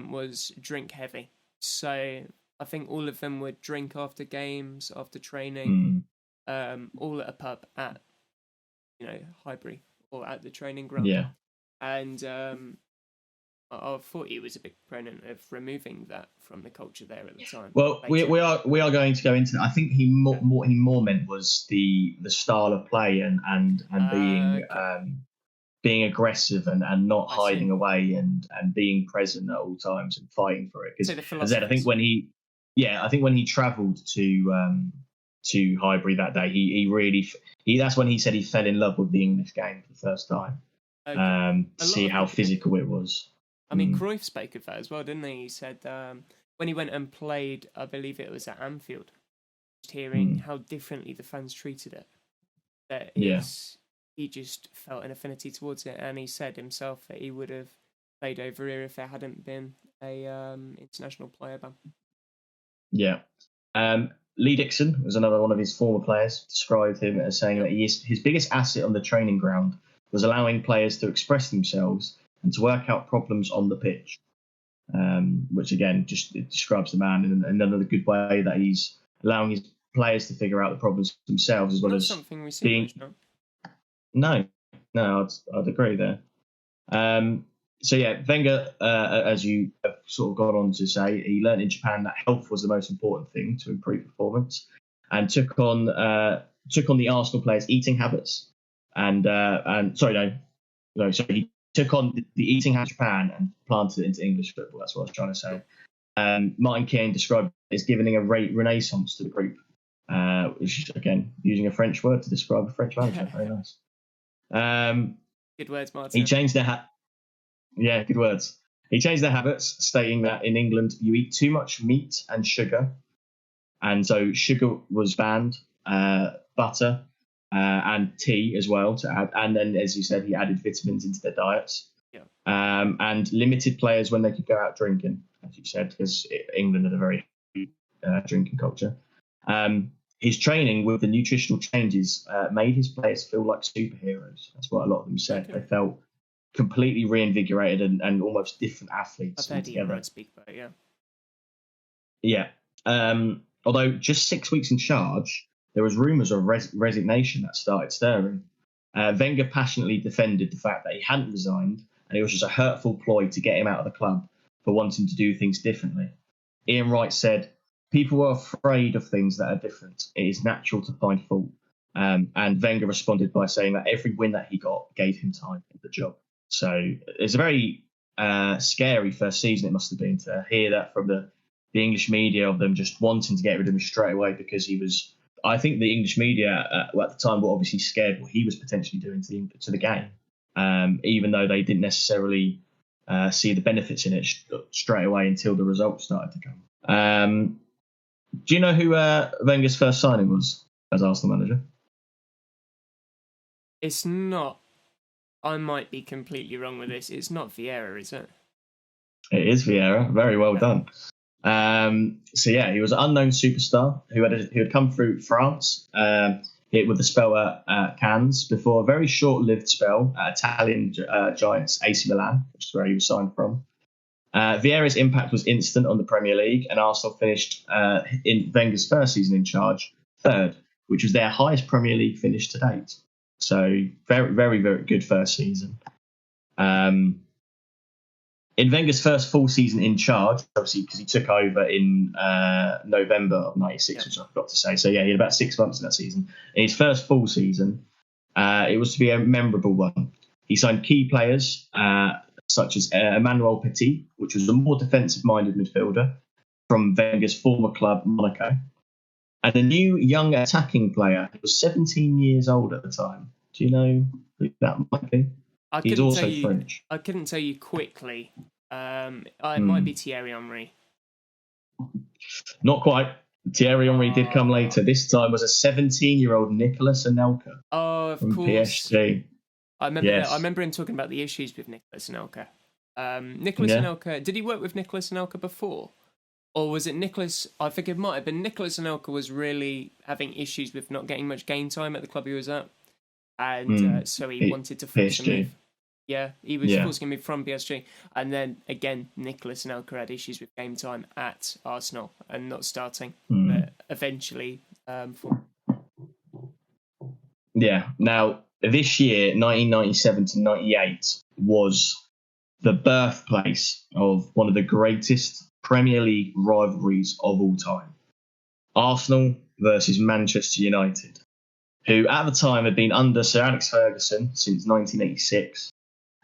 was drink heavy. So I think all of them would drink after games, after training, all at a pub at Highbury or at the training ground. Yeah, and I thought he was a big proponent of removing that from the culture there at the time. Well, we are going to go into that. I think what he more meant was the style of play and being aggressive and not hiding away and being present at all times and fighting for it. Because as I said, I think when he travelled to Highbury that day, he really that's when he said he fell in love with the English game for the first time. To see how physical it was. I mean, Cruyff spoke of that as well, didn't he? He said when he went and played, I believe it was at Anfield, just hearing how differently the fans treated it. That he just felt an affinity towards it, and he said himself that he would have played over here if there hadn't been a international player ban. Yeah. Lee Dixon was another one of his former players, described him as saying that his biggest asset on the training ground was allowing players to express themselves and to work out problems on the pitch, which again just describes the man in another good way, that he's allowing his players to figure out the problems themselves as well as something we see much, no? No, I'd agree there. So yeah, Wenger, as you have sort of got on to say, he learned in Japan that health was the most important thing to improve performance, and took on the Arsenal players' eating habits, he took on the eating habits of Japan and planted it into English football. That's what I was trying to say. Martin Keown described it as giving a renaissance to the group, which again, using a French word to describe a French manager. Very nice. Good words, Martin. He changed their good words. He changed their habits, stating that in England you eat too much meat and sugar, and so sugar was banned, butter, and tea as well to add. And then, as you said, he added vitamins into their diets, and limited players when they could go out drinking, as you said, because England had a very drinking culture. His training with the nutritional changes made his players feel like superheroes. That's what a lot of them said. Okay. They felt completely reinvigorated and almost different athletes. I've heard Ian Wright speak about it, yeah. Although just 6 weeks in charge, there was rumours of resignation that started stirring. Wenger passionately defended the fact that he hadn't resigned, and it was just a hurtful ploy to get him out of the club for wanting to do things differently. Ian Wright said, "People are afraid of things that are different. It is natural to find fault." And Wenger responded by saying that every win that he got gave him time for the job. So it's a very scary first season it must have been to hear that from the English media, of them just wanting to get rid of him straight away because he was. I think the English media at the time were obviously scared what he was potentially doing to the game, even though they didn't necessarily see the benefits in it straight away until the results started to come. Do you know who Wenger's first signing was as Arsenal manager? It's not. I might be completely wrong with this. It's not Vieira, is it? It is Vieira. Very well done. He was an unknown superstar who had come through France, hit with the spell at Cannes before a very short-lived spell at Italian giants AC Milan, which is where he was signed from. Vieira's impact was instant on the Premier League, and Arsenal finished in Wenger's first season in charge third, which was their highest Premier League finish to date. So very, very, very good first season. In Wenger's first full season in charge, obviously because he took over in November of '96, which I forgot to say. So yeah, he had about 6 months in that season. In his first full season, it was to be a memorable one. He signed key players such as Emmanuel Petit, which was a more defensive-minded midfielder from Wenger's former club, Monaco, and a new young attacking player who was 17 years old at the time. Do you know who that might be? He's also French. I couldn't tell you quickly. It might be Thierry Henry. Not quite. Thierry Henry did come later. This time was a 17-year-old Nicolas Anelka. Oh, of from course. PSG. I remember him talking about the issues with Nicolas Anelka. Anelka, did he work with Nicolas Anelka before? Or was it Nicolas? I think it might have been Nicolas Anelka was really having issues with not getting much game time at the club he was at. And so he wanted to force a move. Yeah, he was forcing a move from PSG. And then, again, Nicolas Anelka had issues with game time at Arsenal and not starting. But eventually... Yeah, now, this year, 1997 to 98, was the birthplace of one of the greatest Premier League rivalries of all time. Arsenal versus Manchester United, who at the time had been under Sir Alex Ferguson since 1986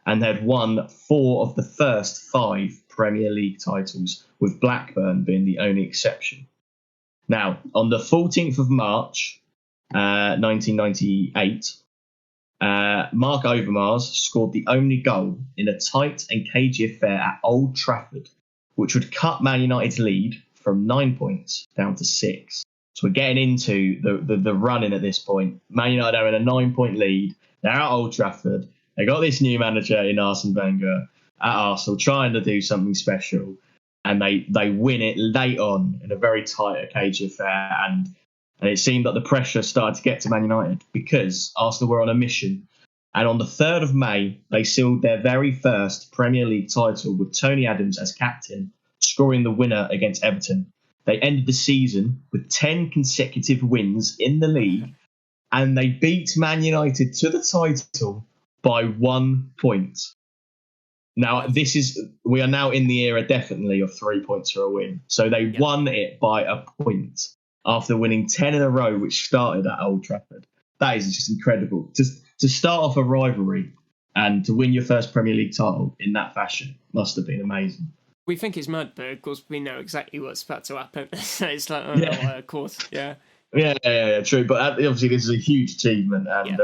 and had won 4 of the first 5 Premier League titles, with Blackburn being the only exception. Now, on the 14th of March, 1998, Mark Overmars scored the only goal in a tight and cagey affair at Old Trafford, which would cut Man United's lead from 9 points down to 6. So we're getting into the run-in at this point. Man United are in a 9-point lead. They're at Old Trafford. They got this new manager in Arsene Wenger at Arsenal trying to do something special. And they win it late on in a very tight, cagey affair. And it seemed that the pressure started to get to Man United because Arsenal were on a mission. And on the 3rd of May, they sealed their very first Premier League title with Tony Adams as captain, scoring the winner against Everton. They ended the season with 10 consecutive wins in the league, and they beat Man United to the title by 1 point. Now, we are now in the era definitely of 3 points for a win. So they won it by a point after winning 10 in a row, which started at Old Trafford. That is just incredible. To start off a rivalry and to win your first Premier League title in that fashion must have been amazing. We think it's mad, but of course we know exactly what's about to happen. So it's like, of course, yeah. Yeah, true. But obviously this is a huge achievement. And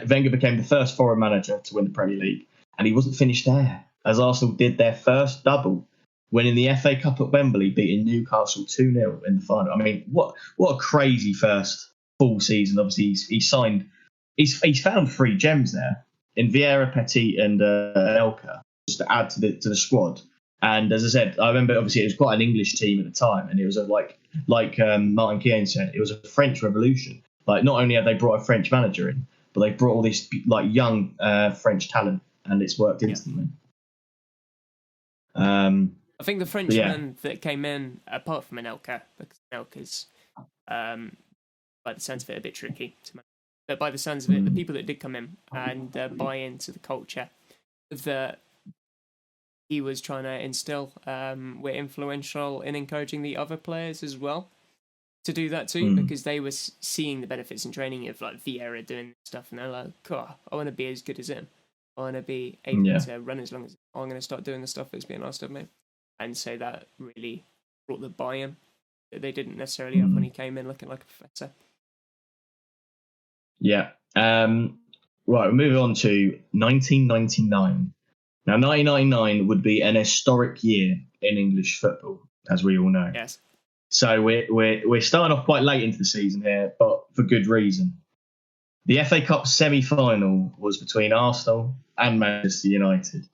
Wenger became the first foreign manager to win the Premier League. And he wasn't finished there, as Arsenal did their first double, winning the FA Cup at Wembley, beating Newcastle 2-0 in the final. I mean, what a crazy first full season. Obviously, he's found 3 gems there in Vieira, Petit, and Elka, just to add to the squad. And as I said, I remember obviously it was quite an English team at the time, and it was like Martin Keown said, it was a French revolution. Like, not only have they brought a French manager in, but they brought all this like young French talent, and it's worked instantly. I think the Frenchman that came in, apart from Anelka, because Anelka's, by the sounds of it, a bit tricky to manage. But by the sounds of it, the people that did come in and buy into the culture that he was trying to instill were influential in encouraging the other players as well to do that too, because they were seeing the benefits in training of like Vieira doing stuff, and they're like, "God, I want to be as good as him. I want to be able to run as long as I'm going to start doing the stuff that's being asked of me." And so that really brought the buy-in that they didn't necessarily have when he came in looking like a professor. Yeah. Right, we'll move on to 1999. Now, 1999 would be an historic year in English football, as we all know. Yes. So we're starting off quite late into the season here, but for good reason. The FA Cup semi-final was between Arsenal and Manchester United.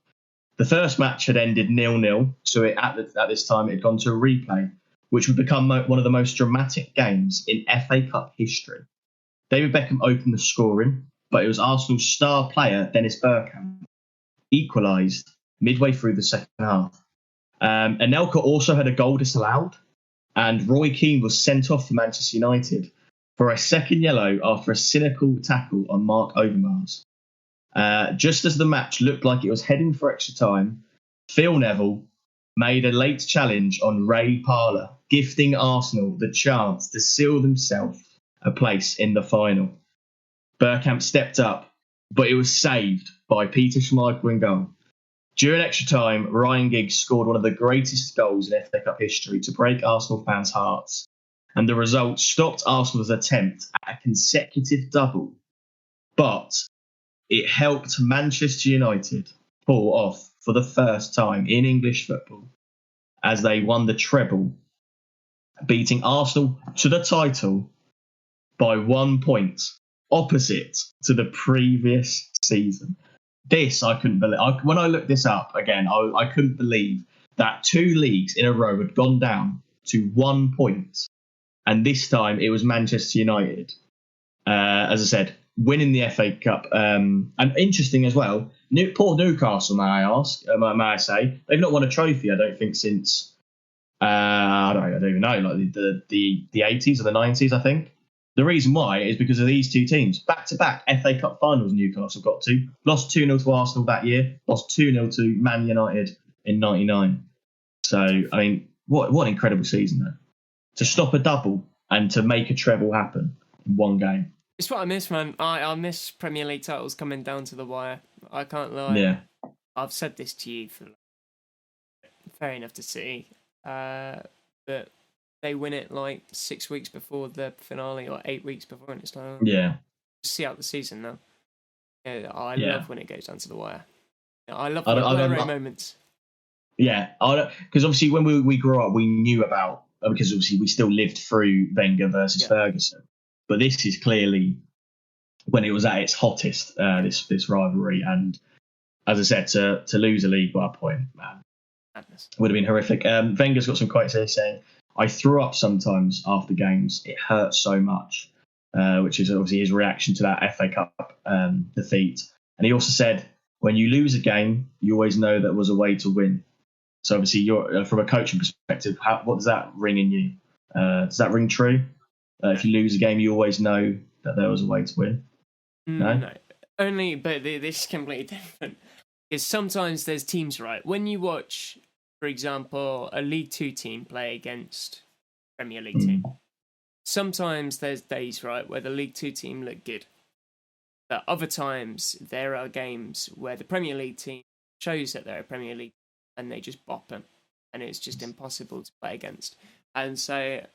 The first match had ended 0-0, so at this time it had gone to a replay, which would become one of the most dramatic games in FA Cup history. David Beckham opened the scoring, but it was Arsenal's star player, Dennis Bergkamp, equalised midway through the second half. Anelka also had a goal disallowed, and Roy Keane was sent off for Manchester United for a second yellow after a cynical tackle on Mark Overmars. Just as the match looked like it was heading for extra time, Phil Neville made a late challenge on Ray Parlour, gifting Arsenal the chance to seal themselves a place in the final. Bergkamp stepped up, but it was saved by Peter Schmeichel in goal. During extra time, Ryan Giggs scored one of the greatest goals in FA Cup history to break Arsenal fans' hearts, and the result stopped Arsenal's attempt at a consecutive double. But it helped Manchester United pull off for the first time in English football as they won the treble, beating Arsenal to the title by 1 point, opposite to the previous season. This I couldn't believe. When I looked this up again, I couldn't believe that 2 leagues in a row had gone down to 1 point, and this time it was Manchester United. As I said, winning the FA Cup, and interesting as well. Poor Newcastle, may I say, they've not won a trophy. I don't think since I don't even know, like the 80s or the 90s. I think the reason why is because of these two teams, back-to-back FA Cup finals. Newcastle got to, lost 2-0 to Arsenal that year, lost 2-0 to Man United in '99. So I mean, what an incredible season though, to stop a double and to make a treble happen in one game. It's what I miss, man. I miss Premier League titles coming down to the wire. I can't lie. Yeah. I've said this to you for fair enough to see. But they win it like 6 weeks before the finale or 8 weeks before, and it's like, yeah, see out the season now. Yeah, I Yeah. love when it goes down to the wire. I love the blurry moments. Yeah, because obviously when we grew up, we knew about, because obviously we still lived through Wenger versus Ferguson. But this is clearly when it was at its hottest, this rivalry. And as I said, to lose a league by a point, man, Madness. would have been horrific. Wenger's got some quotes here saying, "I threw up sometimes after games. It hurt so much," which is obviously his reaction to that FA Cup defeat. And he also said, "When you lose a game, you always know there was a way to win." So obviously, you're from a coaching perspective, what does that ring in you? Does that ring true? If you lose a game, you always know that there was a way to win. No? Only, but this is completely different. Because sometimes there's teams, right? When you watch, for example, a League Two team play against a Premier League team, sometimes there's days, right, where the League Two team look good. But other times, there are games where the Premier League team shows that they're a Premier League and they just bop them. And it's just impossible to play against. And so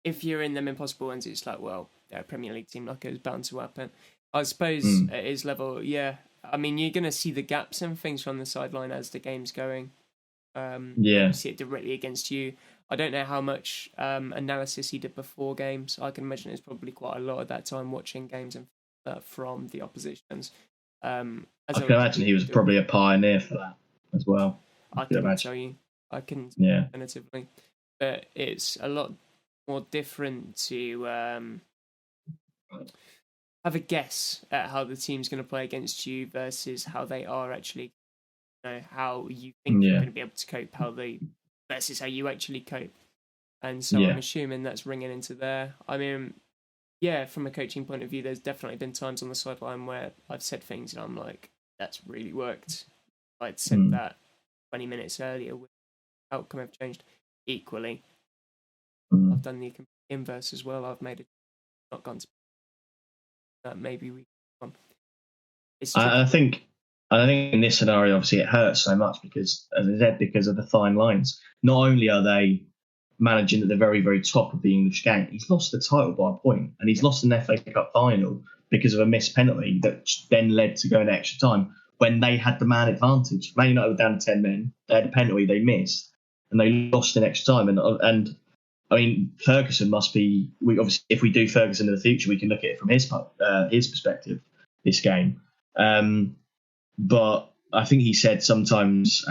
if you're in them impossible ones, it's like, well, they're a Premier League team, like it was bound to happen. I suppose at his level, yeah. I mean, you're going to see the gaps and things from the sideline as the game's going. You see it directly against you. I don't know how much analysis he did before games. I can imagine it's probably quite a lot at that time watching games and from the oppositions. I can imagine he was probably a pioneer for that as well. I couldn't tell you. I can definitively. But it's a lot more different to have a guess at how the team's going to play against you versus how they are actually, how you think you're going to be able to cope, versus how you actually cope. And so I'm assuming that's ringing into there. I mean, from a coaching point of view, there's definitely been times on the sideline where I've said things and I'm like, that's really worked. I'd said that 20 minutes earlier, the outcome have changed equally. I've done the inverse as well. I've made it not gone to that. Maybe we. I think in this scenario, obviously, it hurts so much because, as I said, because of the fine lines. Not only are they managing at the very, very top of the English game, he's lost the title by a point, and he's lost an FA Cup final because of a missed penalty that then led to going to extra time. when they had the man advantage. Man United were down to 10 men. They had a penalty they missed, and they lost in extra time. And I mean, Ferguson must be. We obviously, if we do Ferguson in the future, we can look at it from his perspective. This game, but I think he said sometimes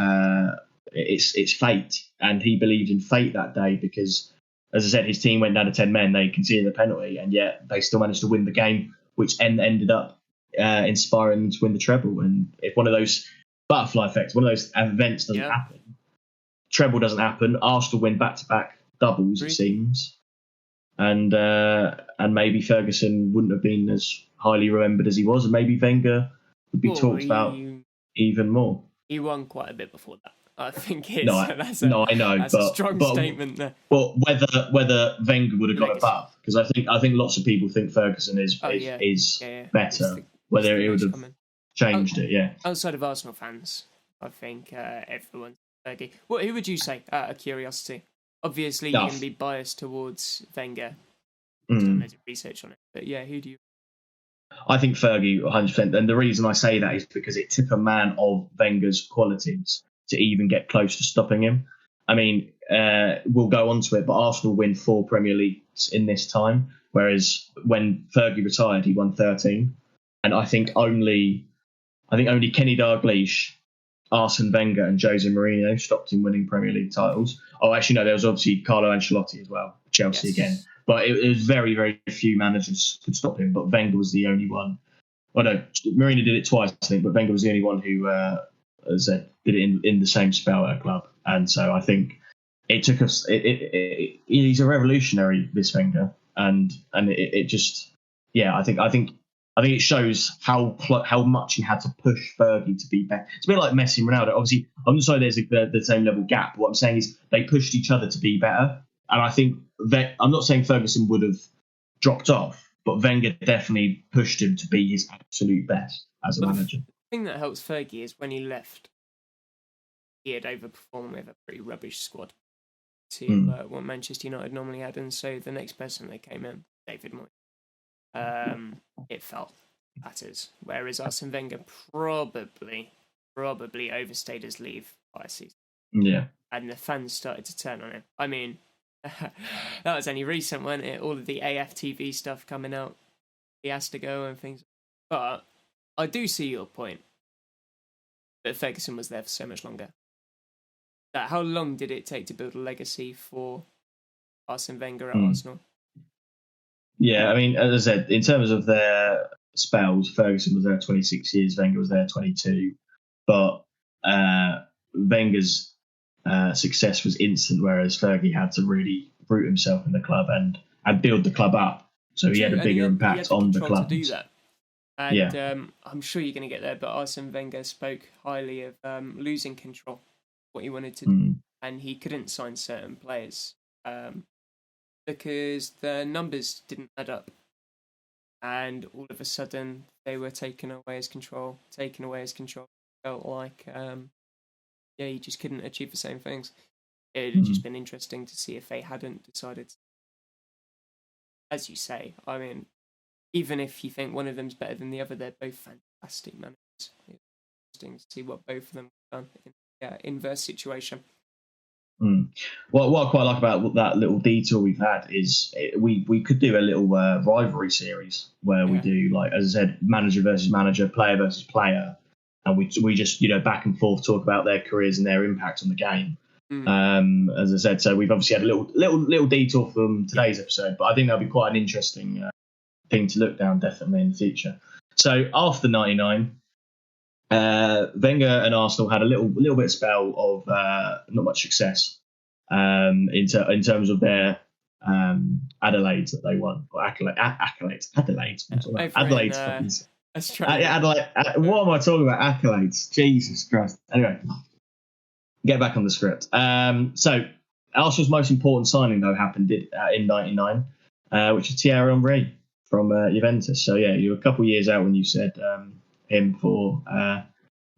it's fate, and he believed in fate that day because, as I said, his team went down to 10 men. They conceded a penalty, and yet they still managed to win the game, which ended up inspiring them to win the treble. And if one of those butterfly effects, one of those events doesn't happen, treble doesn't happen. Arsenal win back-to-back doubles, it seems, and maybe Ferguson wouldn't have been as highly remembered as he was, and maybe Wenger would be talked about even more. He won quite a bit before that. I think it's I know, that's a strong statement there. But whether Wenger would have got above, because I think lots of people think Ferguson is better. Whether it would have changed it, Outside of Arsenal fans, I think everyone's Fergie. Well, who would you say? Out of curiosity, obviously you're going to be biased towards Wenger. There's research on it, but who do you? I think Fergie 100%, and the reason I say that is because it took a man of Wenger's qualities to even get close to stopping him. I mean, we'll go on to it, but Arsenal win 4 Premier Leagues in this time, whereas when Fergie retired, he won 13. And I think only Kenny Dalglish, Arsene Wenger, and Jose Mourinho stopped him winning Premier League titles. Oh, actually, no, there was obviously Carlo Ancelotti as well, Chelsea again. But it was very, very few managers could stop him. But Wenger was the only one. Well, no, Mourinho did it twice, I think, but Wenger was the only one who, as I said, did it in the same spell at a club. And so I think it took us. He's a revolutionary, this Wenger, and it just, I think it shows how much he had to push Fergie to be better. It's a bit like Messi and Ronaldo. Obviously, I'm not saying there's the same level gap. What I'm saying is they pushed each other to be better. And I think that I'm not saying Ferguson would have dropped off, but Wenger definitely pushed him to be his absolute best as a manager. The thing that helps Fergie is when he left, he had overperformed with a pretty rubbish squad to what Manchester United normally had. And so the next person that came in, David Moyes, it fell at us. Whereas Arsene Wenger probably overstayed his leave by a season. Yeah. And the fans started to turn on him. I mean, that was only recent, wasn't it? All of the AFTV stuff coming out. He has to go and things. But I do see your point that Ferguson was there for so much longer. How long did it take to build a legacy for Arsene Wenger at Arsenal? Yeah, I mean, as I said, in terms of their spells, Ferguson was there 26 years, Wenger was there 22. But Wenger's success was instant, whereas Fergie had to really root himself in the club and build the club up. So he had a bigger impact on the club. To do that. And I'm sure you're going to get there, but Arsene Wenger spoke highly of losing control, what he wanted to do, and he couldn't sign certain players because the numbers didn't add up. And all of a sudden, they were taken away his control. Felt like he just couldn't achieve the same things. It had just been interesting to see if they hadn't decided to. As you say, I mean, even if you think one of them's better than the other, they're both fantastic managers. It's interesting to see what both of them have done in the inverse situation. What I quite like about that little detour we've had is we could do a little rivalry series where we do, like, as I said, manager versus manager, player versus player, and we just back and forth talk about their careers and their impact on the game. As I said, so we've obviously had a little detour from today's episode, but I think that'll be quite an interesting thing to look down definitely in the future. So after '99, Wenger and Arsenal had a little bit of spell of not much success in terms of their Adelaides that they won, or accolades. Adelaide. What am I talking about? Accolades. Jesus Christ. Anyway, get back on the script. So Arsenal's most important signing though happened in '99, which is Thierry Henry from Juventus. So yeah, you were a couple of years out when you said him for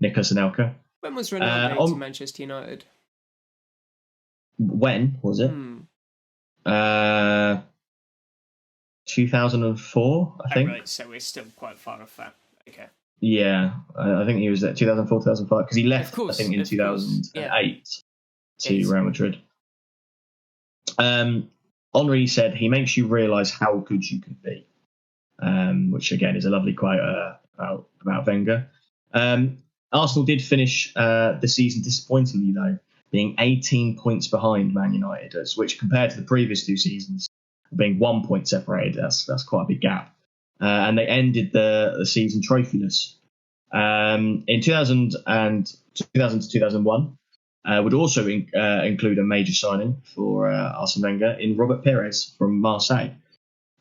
Nicolas Anelka. When was Ronaldo to Manchester United? When was it? 2004, I think. Right, so we're still quite far off that. Okay. Yeah, I think he was at 2004, 2005 because he left, Of course, I think, in of course. 2008 to It's, Real Madrid. Henri said he makes you realise how good you can be, which again is a lovely quote about Wenger. Arsenal did finish the season disappointingly though, being 18 points behind Man United, which compared to the previous two seasons, being 1 point separated, that's quite a big gap. And they ended the season trophyless. In 2000 to 2001, would also include a major signing for Arsene Wenger in Robert Pires from Marseille.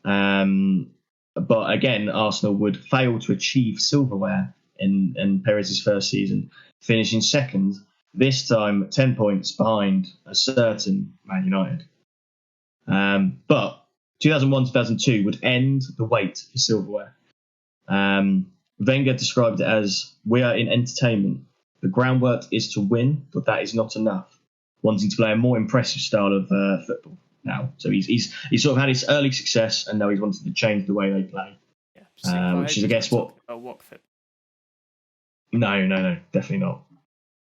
But again, Arsenal would fail to achieve silverware in Pires' first season, finishing second, this time 10 points behind a certain Man United. But 2001-2002 would end the wait for silverware. Wenger described it as, "We are in entertainment. The groundwork is to win, but that is not enough. Wanting to play a more impressive style of football now." So he's sort of had his early success, and now he's wanted to change the way they play. Which is, I guess, what. No, definitely not.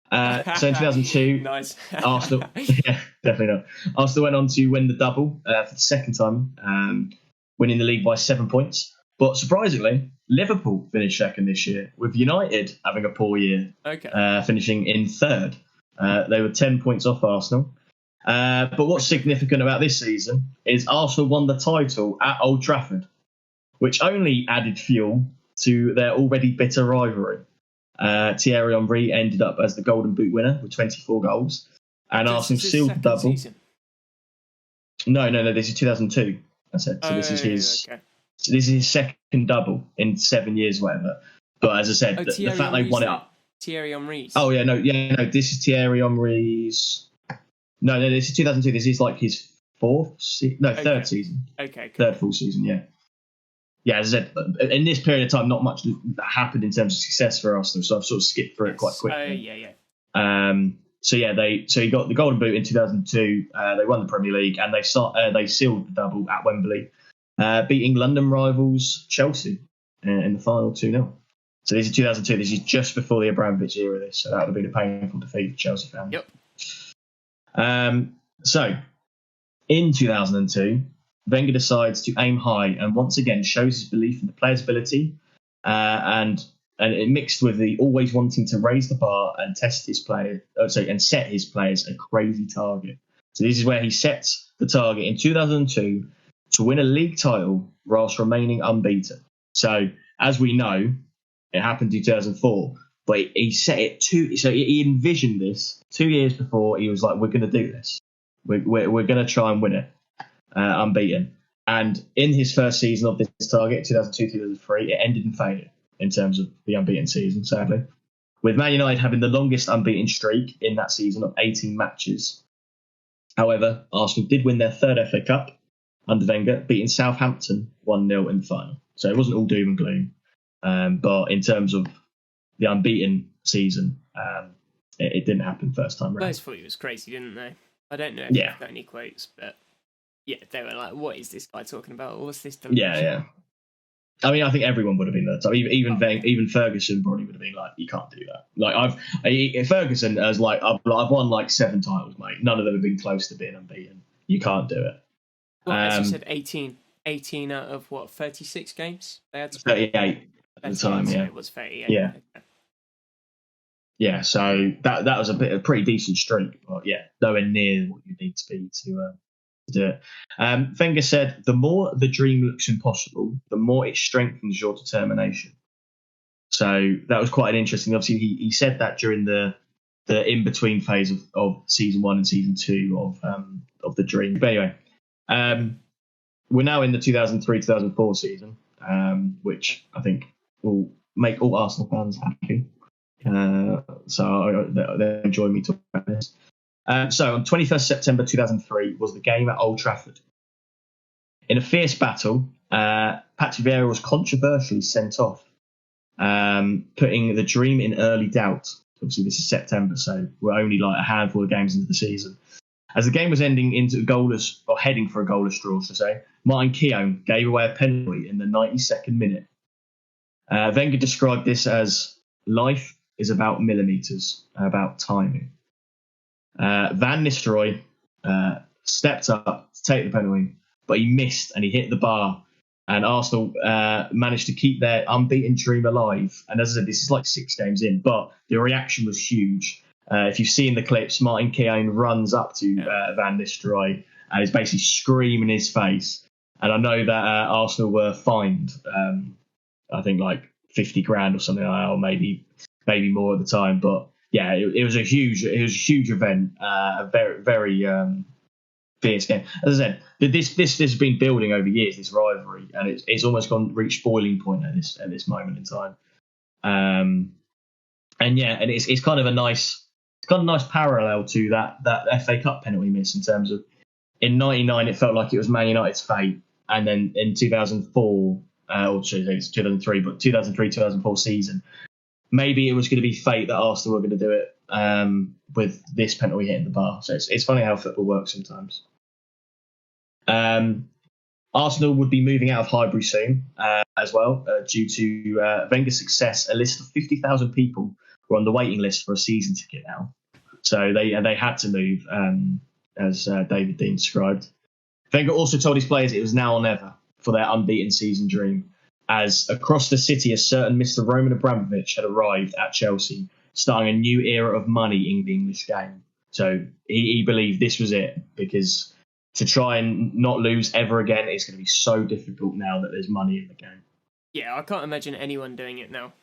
So in 2002, nice. Arsenal, yeah, definitely not. Arsenal went on to win the double for the second time, winning the league by 7 points. But surprisingly, Liverpool finished second this year, with United having a poor year, finishing in third. They were 10 points off Arsenal. But what's significant about this season is Arsenal won the title at Old Trafford, which only added fuel to their already bitter rivalry. Thierry Henry ended up as the Golden Boot winner with 24 goals, and Arsenal sealed the double. Season? No, this is 2002. I said so. This is his. Okay. So this is his second double in 7 years, whatever. But as I said, the fact they won it up. Thierry Henry's. Oh yeah, no. This is Thierry Henry's. No, this is 2002. This is like his third season. Okay. Cool. Third full season, yeah. Yeah, as I said, in this period of time, not much happened in terms of success for Arsenal, so I've sort of skipped through it quite quickly. So he got the Golden Boot in 2002. They won the Premier League, and they sealed the double at Wembley, beating London rivals Chelsea in the final 2-0. So this is 2002. This is just before the Abramovich era. So that would have been a painful defeat for Chelsea fans. Yep. So in 2002. Wenger decides to aim high and once again shows his belief in the player's ability, and it mixed with the always wanting to raise the bar and set his players a crazy target. So this is where he sets the target in 2002 to win a league title whilst remaining unbeaten. So as we know, it happened in 2004, but he set it so he envisioned this 2 years before. He was like, "We're going to do this. We're going to try and win it." Unbeaten. And in his first season of this target, 2002-2003, it ended in failure in terms of the unbeaten season, sadly. With Man United having the longest unbeaten streak in that season of 18 matches. However, Arsenal did win their third FA Cup under Wenger, beating Southampton 1-0 in the final. So it wasn't all doom and gloom. But in terms of the unbeaten season, it didn't happen first time round. Most thought it was crazy, didn't they? I don't know if you've got any quotes, but yeah, they were like, "What is this guy talking about? What's this?" Yeah. I mean, I think everyone would have been there. So even Ferguson probably would have been like, "You can't do that." Like Ferguson has like, I've won like 7 titles, mate. None of them have been close to being unbeaten. You can't do it. Well, as you said, 18 out of what, 36 games they had to 38 at the time. So yeah, it was 38. Yeah. Yeah, so that was a pretty decent streak, but yeah, nowhere near what you need to be to do it. Wenger said, "The more the dream looks impossible, the more it strengthens your determination." So that was quite an interesting. Obviously, he said that during the in between phase of season 1 and season 2 of the dream. But anyway, we're now in the 2003-2004 season, which I think will make all Arsenal fans happy. So they'll enjoy me talking about this. So on 21st September 2003 was the game at Old Trafford. In a fierce battle, Patrick Vieira was controversially sent off, putting the dream in early doubt. Obviously, this is September, so we're only like a handful of games into the season. As the game was ending into goalless, or heading for a goalless draw, should I say, Martin Keown gave away a penalty in the 92nd minute. Wenger described this as life is about millimeters, about timing. Van Nistelrooy stepped up to take the penalty, but he missed and he hit the bar. And Arsenal managed to keep their unbeaten dream alive. And as I said, this is like 6 games in, but the reaction was huge. If you've seen the clips, Martin Keown runs up to Van Nistelrooy and is basically screaming in his face. And I know that Arsenal were fined, I think like 50 grand or something like that, or maybe more at the time. But yeah, it was a huge event, a very, very fierce game. As I said, this has been building over years, this rivalry, and it's almost reached boiling point at this moment in time. And it's kind of a nice parallel to that FA Cup penalty miss, in terms of in '99 it felt like it was Man United's fate, and then in 2004 or 2003, but 2003-2004 season, maybe it was going to be fate that Arsenal were going to do it with this penalty hitting the bar. So it's funny how football works sometimes. Arsenal would be moving out of Highbury soon as well, due to Wenger's success. A list of 50,000 people were on the waiting list for a season ticket now. So they had to move, as David Dean described. Wenger also told his players it was now or never for their unbeaten season dream, as across the city a certain Mr. Roman Abramovich had arrived at Chelsea, starting a new era of money in the English game. So he believed this was it, because to try and not lose ever again is going to be so difficult now that there's money in the game. Yeah, I can't imagine anyone doing it now,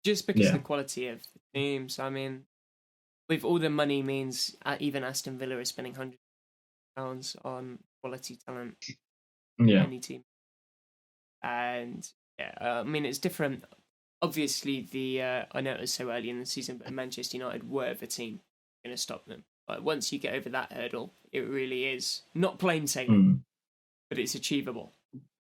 just because of the quality of the teams. I mean, with all the money means even Aston Villa is spending £100 on quality talent. Any team. And I mean, it's different. Obviously, I know it was so early in the season, but Manchester United were the team going to stop them. But once you get over that hurdle, it really is not plain sailing, but it's achievable.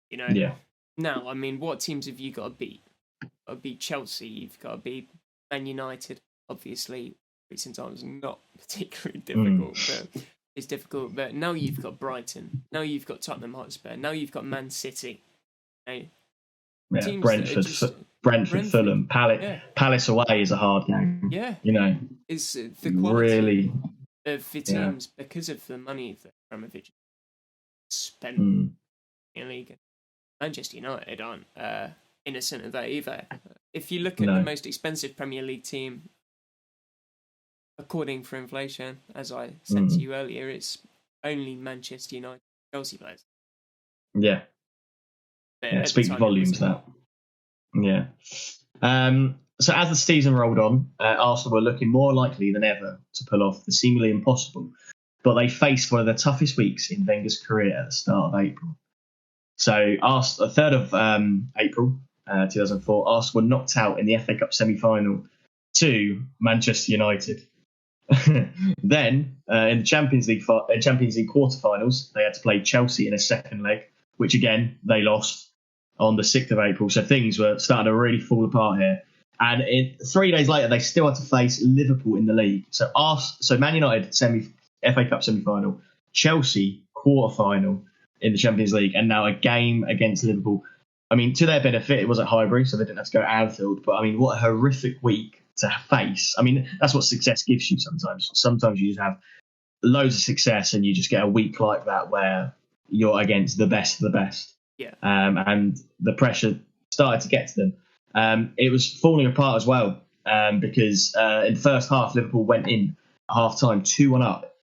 You know. Yeah. Now, I mean, what teams have you got to beat? You've got to beat Chelsea. You've got to beat Man United. Obviously, recent times not particularly difficult, but it's difficult. But now you've got Brighton. Now you've got Tottenham Hotspur. Now you've got Man City. You know, Brentford, Fulham, Palace away is a hard game. Yeah, you know, it's the quality of the teams because of the money that Abramovich spent in the league. Manchester United aren't innocent of that either. If you look at the most expensive Premier League team, according for inflation, as I said to you earlier, it's only Manchester United, Chelsea players. Yeah. Yeah, speaks volumes, that. Yeah. So as the season rolled on, Arsenal were looking more likely than ever to pull off the seemingly impossible, but they faced one of the toughest weeks in Wenger's career at the start of April. So, the 3rd of April 2004, Arsenal were knocked out in the FA Cup semi-final to Manchester United. Then, in the Champions League quarterfinals, they had to play Chelsea in a second leg, which again they lost on the 6th of April. So things were starting to really fall apart here. And 3 days later, they still had to face Liverpool in the league. So Man United FA Cup semi-final, Chelsea quarter-final in the Champions League, and now a game against Liverpool. I mean, to their benefit, it was at Highbury, so they didn't have to go to Anfield. But I mean, what a horrific week to face. I mean, that's what success gives you sometimes. Sometimes you just have loads of success and you just get a week like that where you're against the best of the best. Yeah. And the pressure started to get to them. It was falling apart as well, because in the first half, Liverpool went in at half-time 2-1 up.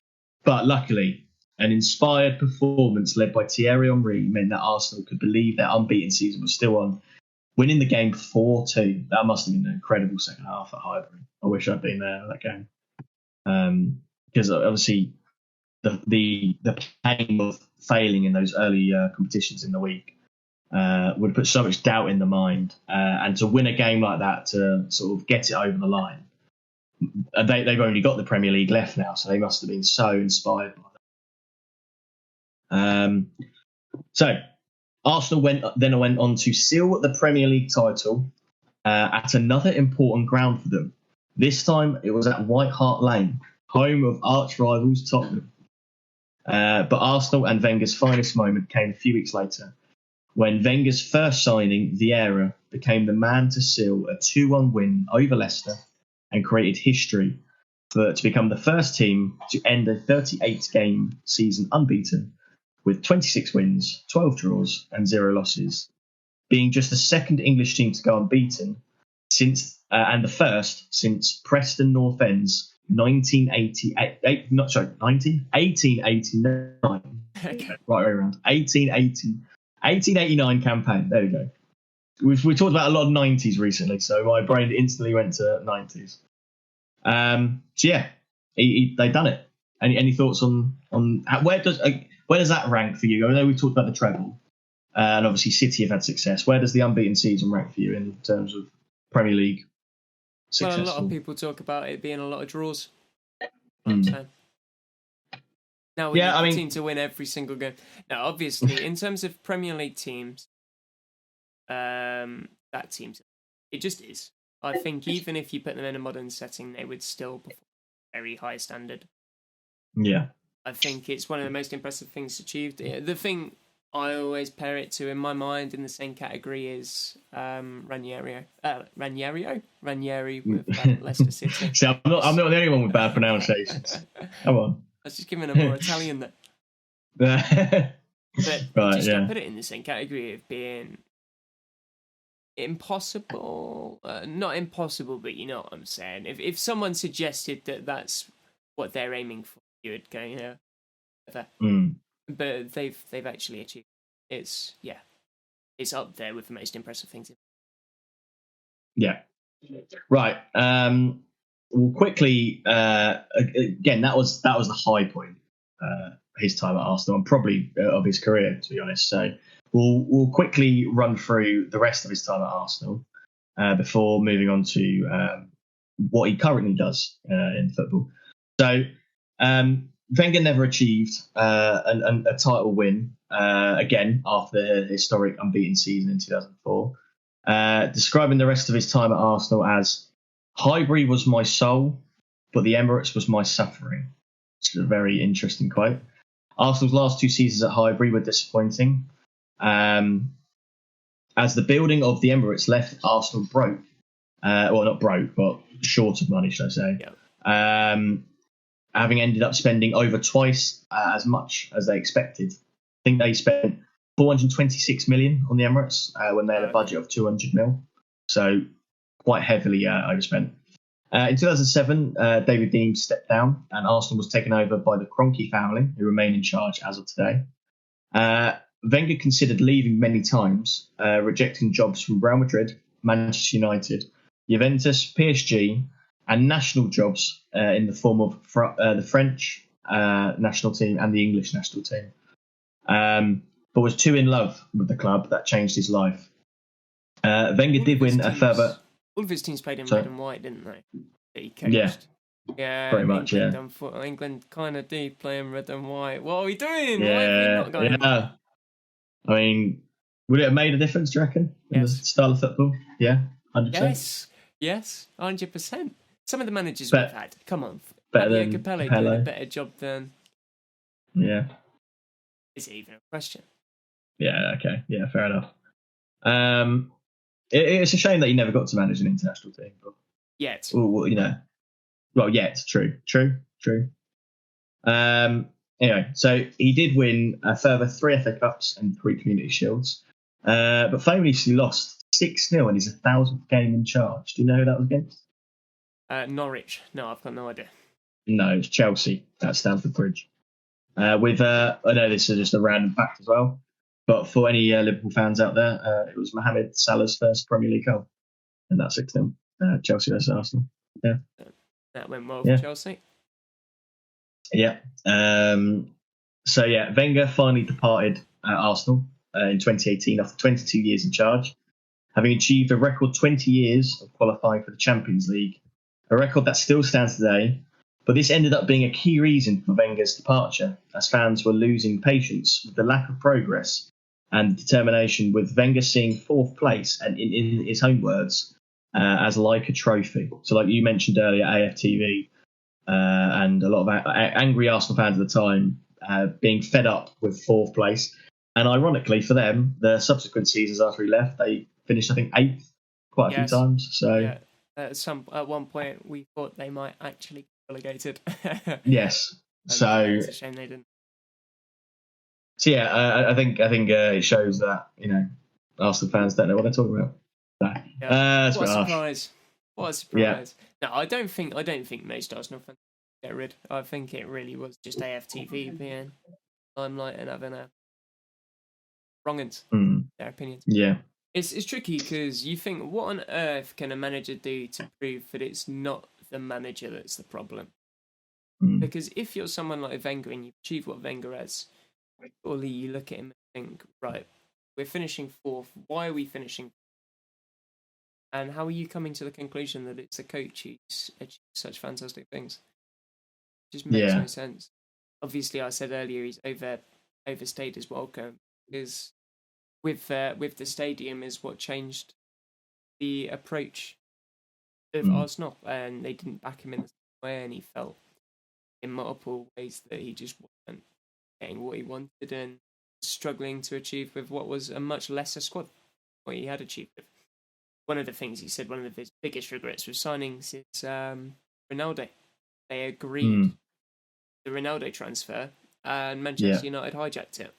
But luckily, an inspired performance led by Thierry Henry meant that Arsenal could believe their unbeaten season was still on, winning the game 4-2. That must have been an incredible second half at Highbury. I wish I'd been there at that game. Because obviously the pain of failing in those early competitions in the week would put so much doubt in the mind. And to win a game like that, to sort of get it over the line, they've only got the Premier League left now, so they must have been so inspired by that. So Arsenal went on to seal the Premier League title at another important ground for them. This time it was at White Hart Lane, home of arch rivals Tottenham. But Arsenal and Wenger's finest moment came a few weeks later, when Wenger's first signing, Vieira, became the man to seal a 2-1 win over Leicester and created history to become the first team to end a 38-game season unbeaten with 26 wins, 12 draws and 0 losses, being just the second English team to go unbeaten since and the first since Preston North End's 1889. Okay. Right way around. 1889 campaign. There we go. We talked about a lot of 90s recently, so my brain instantly went to 90s. So yeah, they've done it. Any thoughts on where does that rank for you? I know we talked about the treble, and obviously City have had success. Where does the unbeaten season rank for you in terms of Premier League successful? Well, a lot of people talk about it being a lot of draws. Now we need the team to win every single game. Now, obviously, in terms of Premier League teams, that team's it just is. I think even if you put them in a modern setting, they would still perform very high standard. Yeah. I think it's one of the most impressive things achieved. The thing I always pair it to in my mind in the same category is Ranieri with Leicester City. See, I'm not the only one with bad pronunciations. Come on. I was just giving a more Italian there. But I put it in the same category of being impossible. Not impossible, but you know what I'm saying. If someone suggested that that's what they're aiming for, you would go, But they've actually achieved it. It's up there with the most impressive things. Yeah. Right. We'll quickly again that was the high point his time at Arsenal and probably of his career, to be honest. So we'll quickly run through the rest of his time at Arsenal before moving on to what he currently does in football. So Wenger never achieved a title win again after the historic unbeaten season in 2004. Describing the rest of his time at Arsenal as Highbury was my soul, but the Emirates was my suffering. It's a very interesting quote. Arsenal's last 2 seasons at Highbury were disappointing. As the building of the Emirates left Arsenal broke. Well, not broke, but short of money, should I say. Yep. Having ended up spending over twice as much as they expected. I think they spent 426 million on the Emirates when they had a budget of 200 mil. So quite heavily overspent. In 2007, David Dean stepped down and Arsenal was taken over by the Kroenke family, who remain in charge as of today. Wenger considered leaving many times, rejecting jobs from Real Madrid, Manchester United, Juventus, PSG, and national jobs in the form of the French national team and the English national team. But was too in love with the club that changed his life. Wenger did win a further... All of his teams played in red and white, didn't they? That he coached. Yeah, pretty much, England, England kind of do play in red and white. What are we doing? Why are we not going? I mean, would it have made a difference, do you reckon, in the style of football? Yeah, 100%. Yes, 100%. Some of the managers we've had, come on. Better than Capello doing a better job than... Yeah. Is it even a question? Yeah, okay. Yeah, fair enough. It's a shame that he never got to manage an international team. But, yet. Well, yet. True. Anyway, so he did win a further 3 FA Cups and 3 Community Shields, but famously lost 6-0 in his 1,000th game in charge. Do you know who that was against? Norwich. No, I've got no idea. No, it's Chelsea at Stamford Bridge. I know this is just a random fact as well, but for any Liverpool fans out there, it was Mohamed Salah's first Premier League goal, and that's 6-0. Chelsea versus Arsenal. Yeah, that went well for Chelsea. Yeah. Wenger finally departed Arsenal in 2018 after 22 years in charge, having achieved a record 20 years of qualifying for the Champions League, a record that still stands today. But this ended up being a key reason for Wenger's departure, as fans were losing patience with the lack of progress and determination, with Wenger seeing 4th place, and in his own words, as like a trophy. So like you mentioned earlier, AFTV, and a lot of angry Arsenal fans at the time being fed up with 4th place. And ironically for them, the subsequent seasons after he left, they finished, I think, 8th quite a few times. So yeah. At one point, we thought they might actually get relegated. Yes. So it's a shame they didn't. So yeah, I think it shows that Arsenal fans don't know what they're talking about. So, yeah. What a surprise! What a surprise! Yeah. No, I don't think most Arsenal fans get rid. I think it really was just AFTV being limelight and having a wrong-uns, their opinions. Yeah. It's tricky because you think, what on earth can a manager do to prove that it's not the manager that's the problem? Because if you're someone like Wenger and you've achieved what Wenger has, surely you look at him and think, right, we're finishing 4th. Why are we finishing? And how are you coming to the conclusion that it's the coach who's achieved such fantastic things? It just makes no sense. Obviously, I said earlier he's overstayed his welcome because with the stadium is what changed the approach of Arsenal, and they didn't back him in the same way, and he felt in multiple ways that he just wasn't getting what he wanted and struggling to achieve with what was a much lesser squad what he had achieved with. One of the things he said, one of his biggest regrets was signing since Ronaldo. They agreed the Ronaldo transfer, and Manchester United hijacked it.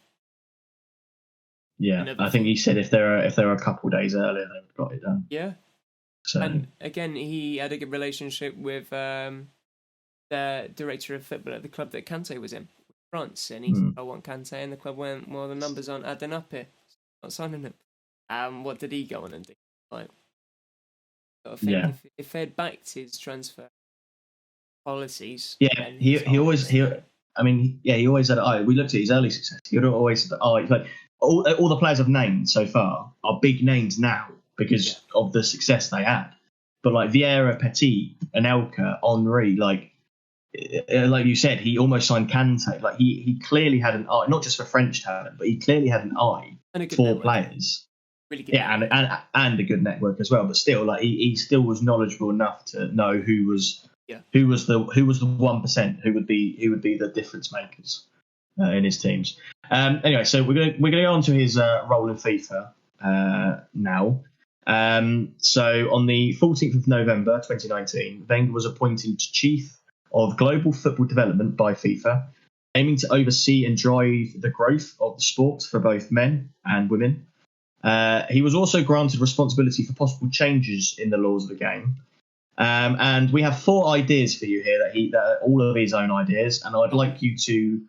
Yeah, I think he said if they're a couple of days earlier, they would have got it done. Yeah. So. And again, he had a good relationship with the director of football at the club that Kante was in, France, and he said, I want Kante, and the club went, well, the numbers aren't adding up here. Not signing him. What did he go on and do? Like, I think if they'd backed his transfer policies, he always had an eye. We looked at his early success. He always had the eye. Like all the players I've named so far are big names now because of the success they had. But like Vieira, Petit, Anelka, Henry, like you said, he almost signed Kante. Like he clearly had an eye, not just for French talent, but he clearly had an eye for players. Really good and a good network as well. But still, like he still was knowledgeable enough to know who was the 1%, who would be the difference makers in his teams. Anyway, so we're gonna go on to his role in FIFA now. So on the 14th of November 2019, Wenger was appointed Chief of Global Football Development by FIFA, aiming to oversee and drive the growth of the sport for both men and women. He was also granted responsibility for possible changes in the laws of the game. And we have 4 ideas for you here that are all of his own ideas, and I'd like you to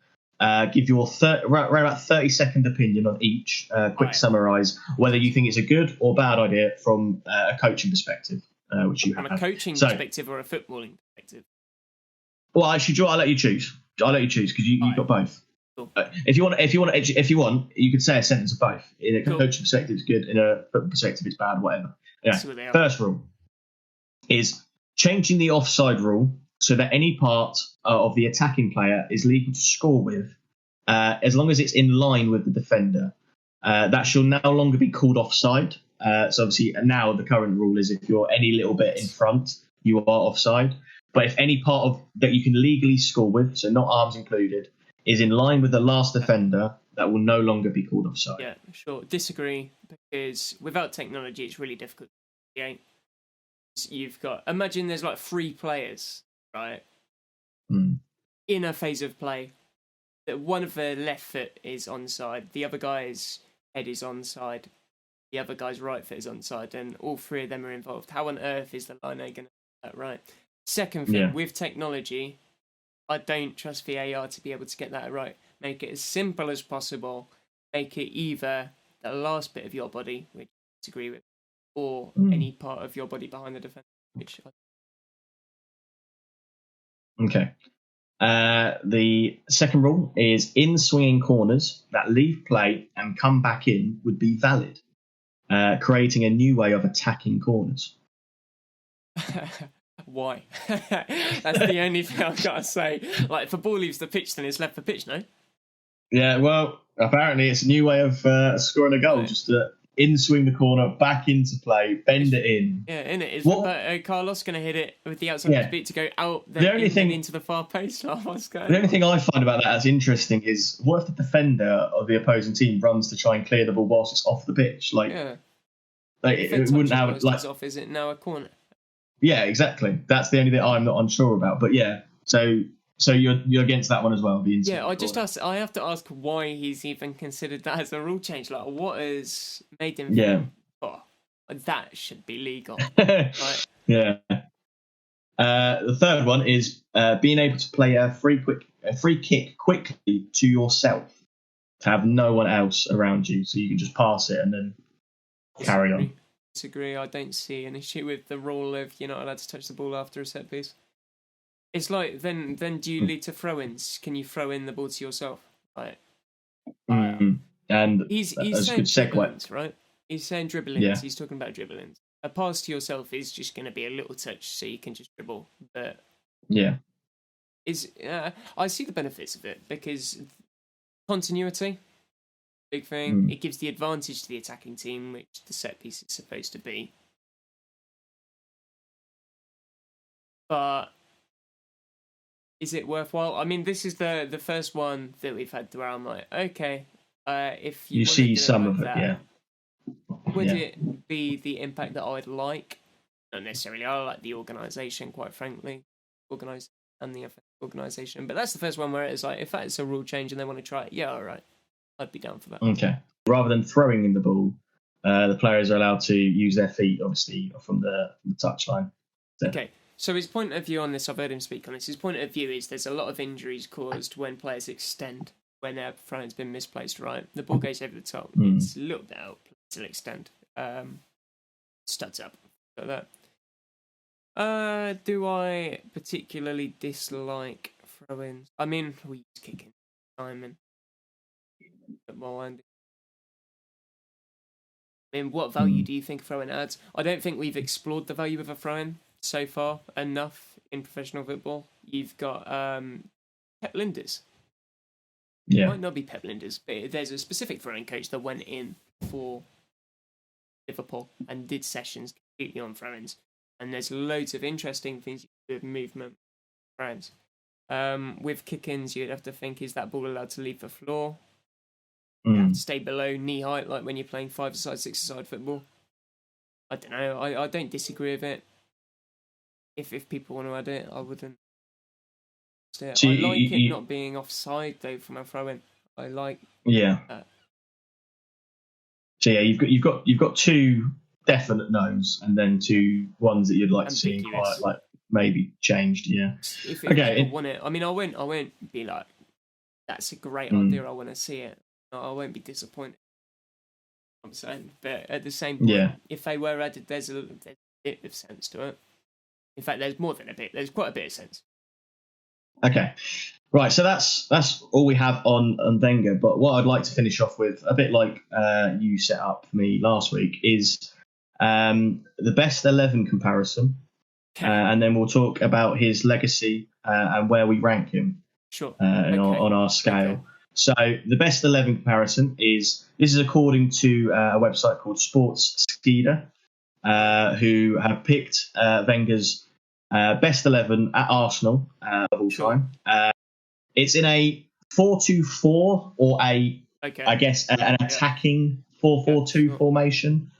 give your around about 30-second opinion on each. Quick summarise whether you think it's a good or bad idea from a coaching perspective, which you have. From a coaching perspective or a footballing perspective? Well, actually, I'll let you choose. Because you've got both. Cool. If you want, you could say a sentence of both. In a coaching perspective, it's good. In a football perspective, it's bad. Whatever. Anyway, first rule is changing the offside rule so that any part of the attacking player is legal to score with, as long as it's in line with the defender. That shall no longer be called offside. So obviously now the current rule is if you're any little bit in front, you are offside. But if any part of that you can legally score with, so not arms included, is in line with the last defender, that will no longer be called offside. Yeah, sure. Disagree, because without technology, it's really difficult. Yeah. You've got, imagine there's like 3 players, right? In a phase of play, that one of their left foot is onside, the other guy's head is onside, the other guy's right foot is onside, and all 3 of them are involved. How on earth is the line going to do that right? Second thing, with technology, I don't trust VAR to be able to get that right. Make it as simple as possible. Make it either the last bit of your body, which I disagree with, or any part of your body behind the defender, which Okay. The second rule is in swinging corners that leave play and come back in would be valid, creating a new way of attacking corners. Why? That's the only thing I've got to say. Like, if a ball leaves the pitch, then it's left the pitch, no? Yeah, well, apparently it's a new way of scoring a goal, just in swing the corner, back into play, bend it in. Yeah, in it. Is Carlos going to hit it with the outside of his beat to go out, then the only thing into the far post? The only thing I find about that as interesting is what if the defender of the opposing team runs to try and clear the ball whilst it's off the pitch? It wouldn't have off. Is it now a corner? Yeah, exactly. That's the only thing I'm not unsure about. But yeah, so you're against that one as well. I have to ask why he's even considered that as a rule change. Like, what has made him? Yeah. That should be legal. Right? Yeah. The third one is being able to play a free kick quickly to yourself, to have no one else around you, so you can just pass it and then carry on. Disagree. I don't see an issue with the rule of you're not allowed to touch the ball after a set piece. It's like then do you lead to throw-ins? Can you throw in the ball to yourself? Right. And he's saying dribblings, right? He's saying dribblings. Yeah. He's talking about dribblings. A pass to yourself is just going to be a little touch, so you can just dribble. But yeah, I see the benefits of it because continuity, big thing. It gives the advantage to the attacking team, which the set piece is supposed to be. But is it worthwhile? I mean, this is the first one that we've had where I'm like, okay, if you see some of it, yeah. Would it be the impact that I'd like? Not necessarily. I like the organisation, quite frankly, and the organisation. But that's the first one where it's like, if that's a rule change and they want to try it, yeah, all right, I'd be down for that. Okay. Rather than throwing in the ball, the players are allowed to use their feet, obviously, from the touchline. Okay. So his point of view on this, I've heard him speak on this. His point of view is there's a lot of injuries caused when players extend, when their throw-in's been misplaced. Right, the ball goes over the top. It's a little bit out. To extend, studs up like that. Do I particularly dislike throw-ins? I mean, we use kicking time and football. And I mean, what value do you think throw-in adds? I don't think we've explored the value of a throw-in so far enough in professional football. You've got Pep Linders. Yeah, it might not be Pep Linders, but there's a specific throw-in coach that went in for Liverpool and did sessions completely on throw-ins, and there's loads of interesting things you can do with movement throw-ins. With kick-ins, you'd have to think, is that ball allowed to leave the floor? You have to stay below knee height, like when you're playing 5-a-side, 6-a-side football. I don't know. I don't disagree with it. If people want to add it, I wouldn't. So I like it not being offside though from a throw-in. I like that. So yeah, you've got two definite no's and then two ones that you'd like to see quite like maybe changed. Yeah. If people want it, I mean, I won't be like, that's a great idea. I want to see it. I won't be disappointed. I'm saying, but at the same point, if they were added, there's a bit of sense to it. In fact, there's more than a bit. There's quite a bit of sense. Okay. Right, so that's all we have on Wenger. But what I'd like to finish off with, a bit like you set up for me last week, is the best 11 comparison. Okay. And then we'll talk about his legacy and where we rank him on our scale. Okay. So the best 11 comparison this is according to a website called Sports Skeeter, who have picked Wenger's best 11 at Arsenal of all time. It's in a 4-2-4 or I guess, an attacking 4-4-2 formation.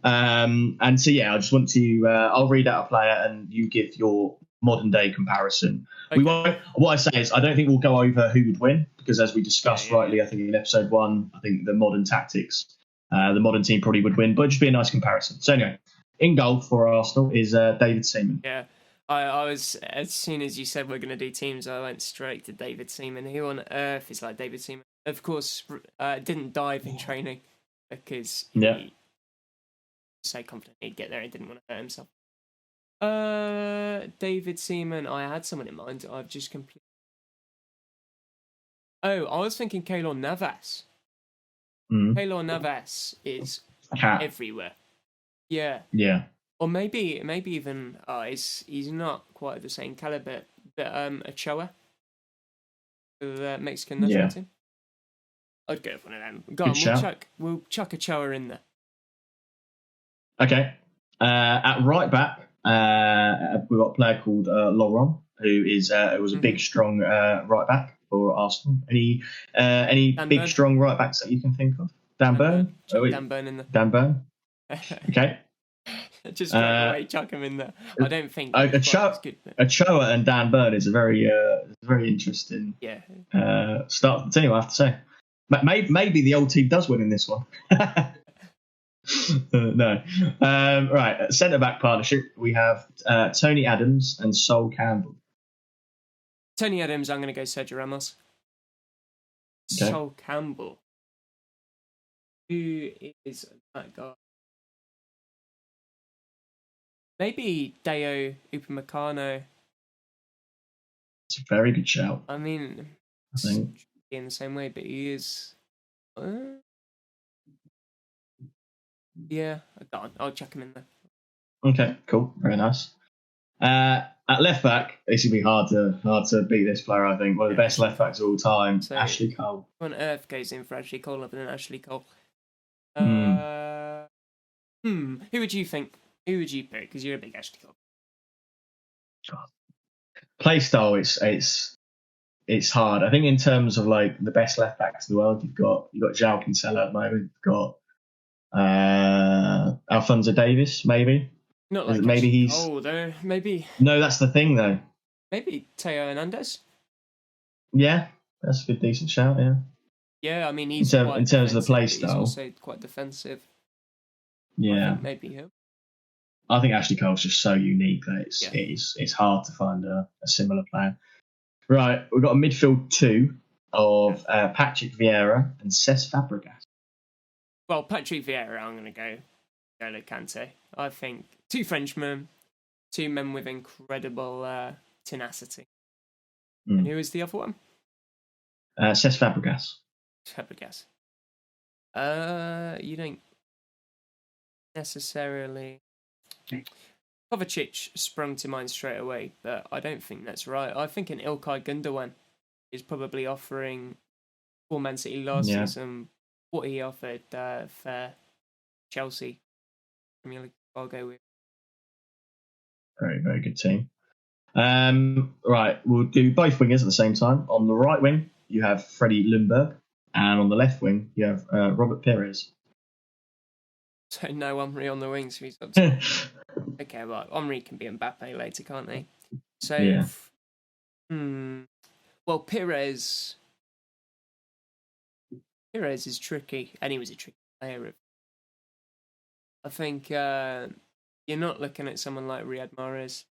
And so, I just want to, I'll read out a player and you give your modern day comparison. Okay. What I say is, I don't think we'll go over who would win because as we discussed rightly, I think in episode 1, I think the modern tactics, the modern team probably would win, but it'd just be a nice comparison. So anyway, in goal for Arsenal is David Seaman. Yeah. I was, as soon as you said we're going to do teams, I went straight to David Seaman. Who on earth is like David Seaman? Of course, didn't dive in training because he was so confident he'd get there. He didn't want to hurt himself. David Seaman, I had someone in mind. I've just completely... Oh, I was thinking Keylor Navas. Keylor Navas is everywhere. Yeah. Yeah. Or maybe even he's not quite the same caliber, but Ochoa, the Mexican national team. I'd go with one of them. Go on, we'll chuck Ochoa in there. Okay. At right back, we've got a player called Laurent, who was a big, strong right back for Arsenal. Any Dan big, Burn. strong right backs that you can think of? Dan Burn? Chuck Dan Burn in there. Dan Burn. Okay. Just straight away chuck him in there. I don't think Ochoa and Dan Burn is a very interesting start to the team, I have to say. Maybe the old team does win in this one. No. Right, centre back partnership. We have Tony Adams and Sol Campbell. Tony Adams, I'm going to go Sergio Ramos. Okay. Sol Campbell. Who is that guy? Maybe Deo Upamecano. It's a very good shout. I mean, I think in the same way, but he is. Yeah, I'll chuck him in there. Okay, cool, very nice. At left back, it's gonna be hard to beat this player. I think one of the best left backs of all time, so, Ashley Cole. Who on earth goes in for Ashley Cole other than Ashley Cole? Who would you think? Who would you pick? Because you're a big Ashley Cole. Play style, it's hard. I think in terms of like the best left backs in the world, you've got João Cancelo at the moment. You've got Alphonso Davies, maybe. Not like maybe he's though. Maybe. No, that's the thing though. Maybe Teo Hernandez. Yeah, that's a good decent shout. Yeah. Yeah, I mean he's in terms of the play style. He's also quite defensive. Yeah. I think maybe him. I think Ashley Cole's just so unique that it's hard to find a similar player. Right, we've got a midfield two of Patrick Vieira and Cesc Fabregas. Well, Patrick Vieira, I'm going to go N'Golo Kante. I think two Frenchmen, two men with incredible tenacity. And who is the other one? Cesc Fabregas. Fabregas. You don't necessarily. Kovacic sprung to mind straight away, but I don't think that's right. I think an Ilkay Gundogan is probably offering for Man City last season what he offered for Chelsea. Premier League, I'll go with. Very, very good team. Right, we'll do both wingers at the same time. On the right wing, you have Freddie Ljungberg, and on the left wing, you have Robert Pires. So no Henry on the wings. He's got to... Okay, well, Henry can be Mbappe later, can't he? So, well, Pires is tricky, and he was a tricky player. I think you're not looking at someone like Riyad Mahrez.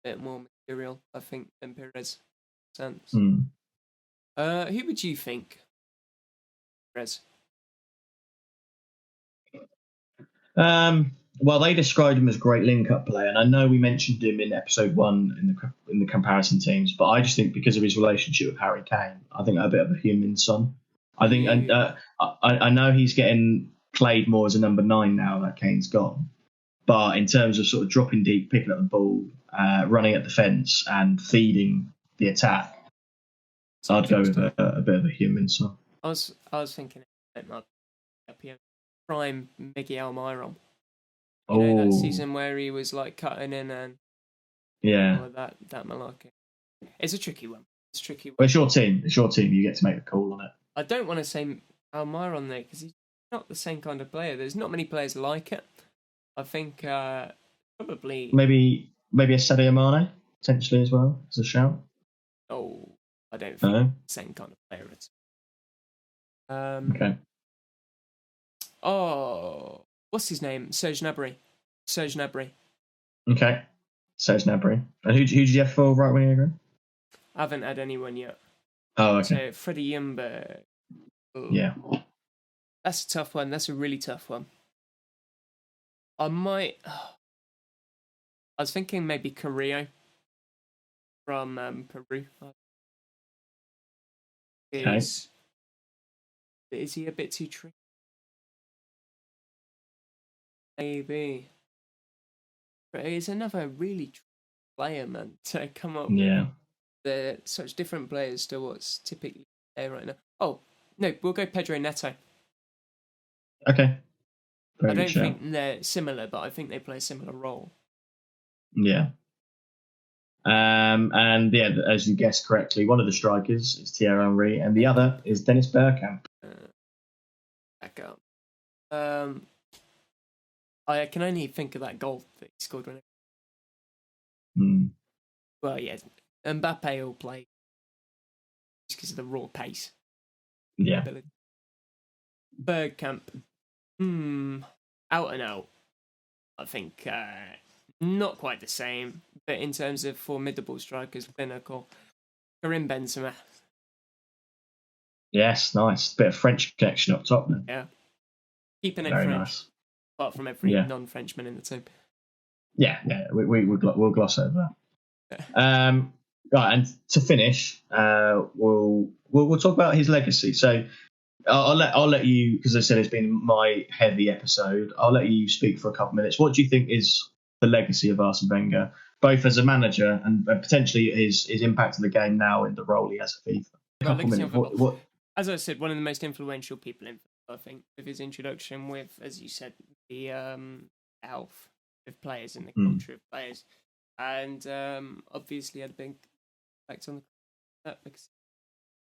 A bit more material, I think, than Pires. Sense. Who would you think? Pires. Well, they described him as a great link-up player, and I know we mentioned him in episode 1 in the comparison teams, but I just think because of his relationship with Harry Kane, I think a bit of a human son. I think I know he's getting played more as a number 9 now that Kane's gone, but in terms of sort of dropping deep, picking up the ball, running at the fence, and feeding the attack, I'd go with a bit of a human son. I was thinking it might be prime Miguel Almiron. You know, that season where he was like cutting in and all of that malarkey. It's a tricky one. Well, it's your team. You get to make the call on it. I don't want to say Almiron there because he's not the same kind of player. There's not many players like it. I think probably maybe a Sadio Mane potentially as well as a shout. Oh, I don't think the same kind of player. Okay. Oh, what's his name? Serge Gnabry. Okay, Serge Gnabry. And who did you have for right wing again? I haven't had anyone yet. Oh, okay. So Freddie Ljungberg. Yeah. That's a tough one. That's a really tough one. I was thinking maybe Carrillo from Peru. Is he a bit too tricky? Maybe. But he's another really player, man, to come up with. They're such different players to what's typically there right now. Oh, no, we'll go Pedro Neto. Okay. I don't think they're similar, but I think they play a similar role. Yeah. And yeah, as you guessed correctly, one of the strikers is Thierry Henry, and the other is Dennis Bergkamp. Back up. I can only think of that goal that he scored when. Well, yeah, Mbappe will play just because of the raw pace. Yeah. Bergkamp, out and out. I think not quite the same, but in terms of formidable strikers, pinnacle, Karim Benzema. Yes, nice. Bit of French connection up top then. Yeah. Keeping it very French. Nice. Apart from every non-Frenchman in the team. Yeah. We'll gloss over that. Right, and to finish, we'll talk about his legacy. So I'll let you, because I said it's been my heavy episode. I'll let you speak for a couple of minutes. What do you think is the legacy of Arsene Wenger, both as a manager and potentially his impact on the game now in the role he has at FIFA? As I said, one of the most influential people in, I think, with his introduction, with, as you said, the health of players and the culture of players, and obviously had a big impact on that because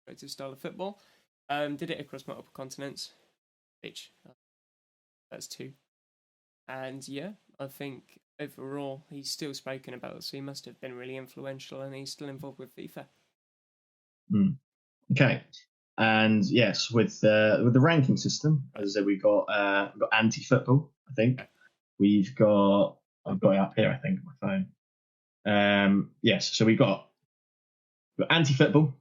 creative style of football. Did it across multiple continents, which that's 2. And yeah, I think overall he's still spoken about, so he must have been really influential, and he's still involved with FIFA. Okay. And yes, with the ranking system, as I said, we've got anti-football. I think I've got it up here. I think on my phone. Yes, so we've got anti-football,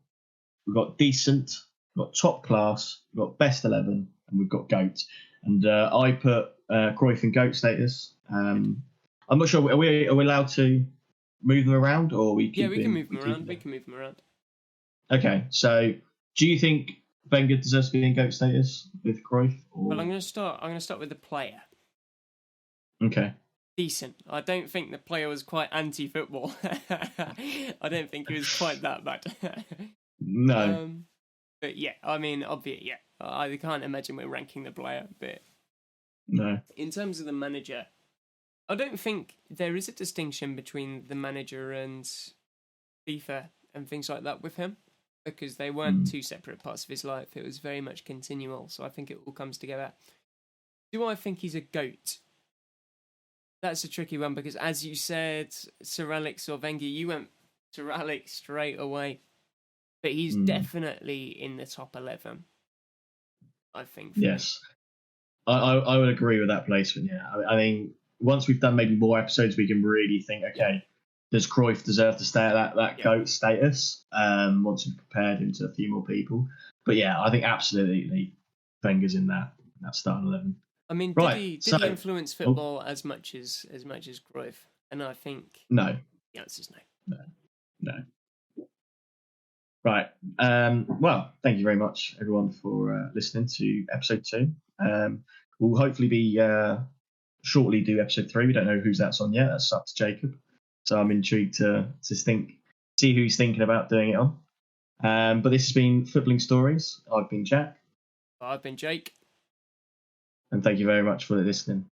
we've got decent, we've got top class, we've got best 11, and we've got GOAT. And I put Cruyff in GOAT status. I'm not sure. Are we allowed to move them around, or we can move them around. We can move them around. Okay, so do you think Wenger deserves to be in GOAT status with Cruyff? Or? Well, I'm going to start with the player. Okay. Decent. I don't think the player was quite anti-football. I don't think he was quite that bad. No. But yeah, I mean, obviously, yeah. I can't imagine we're ranking the player, but no. In terms of the manager, I don't think there is a distinction between the manager and FIFA and things like that with him, because they weren't two separate parts of his life. It was very much continual, so I think it all comes together. Do I think he's a GOAT? That's a tricky one, because as you said, Sir Alex or Wenger, you went Sir Alex straight away. But he's definitely in the top 11, I think. Yes. I would agree with that placement, yeah. I mean, once we've done maybe more episodes, we can really think, okay, does Cruyff deserve to stay at that GOAT status? Once we've prepared him to a few more people. But yeah, I think absolutely Wenger's in that starting 11. I mean, did he influence football as much as Cruyff? And I think no. The answer's no. No. Right. Well, thank you very much, everyone, for listening to episode 2. We'll hopefully be shortly do episode 3. We don't know whose that's on yet. That's up to Jacob. So I'm intrigued to see who he's thinking about doing it on. But this has been Footballing Stories. I've been Jack. I've been Jake. And thank you very much for listening.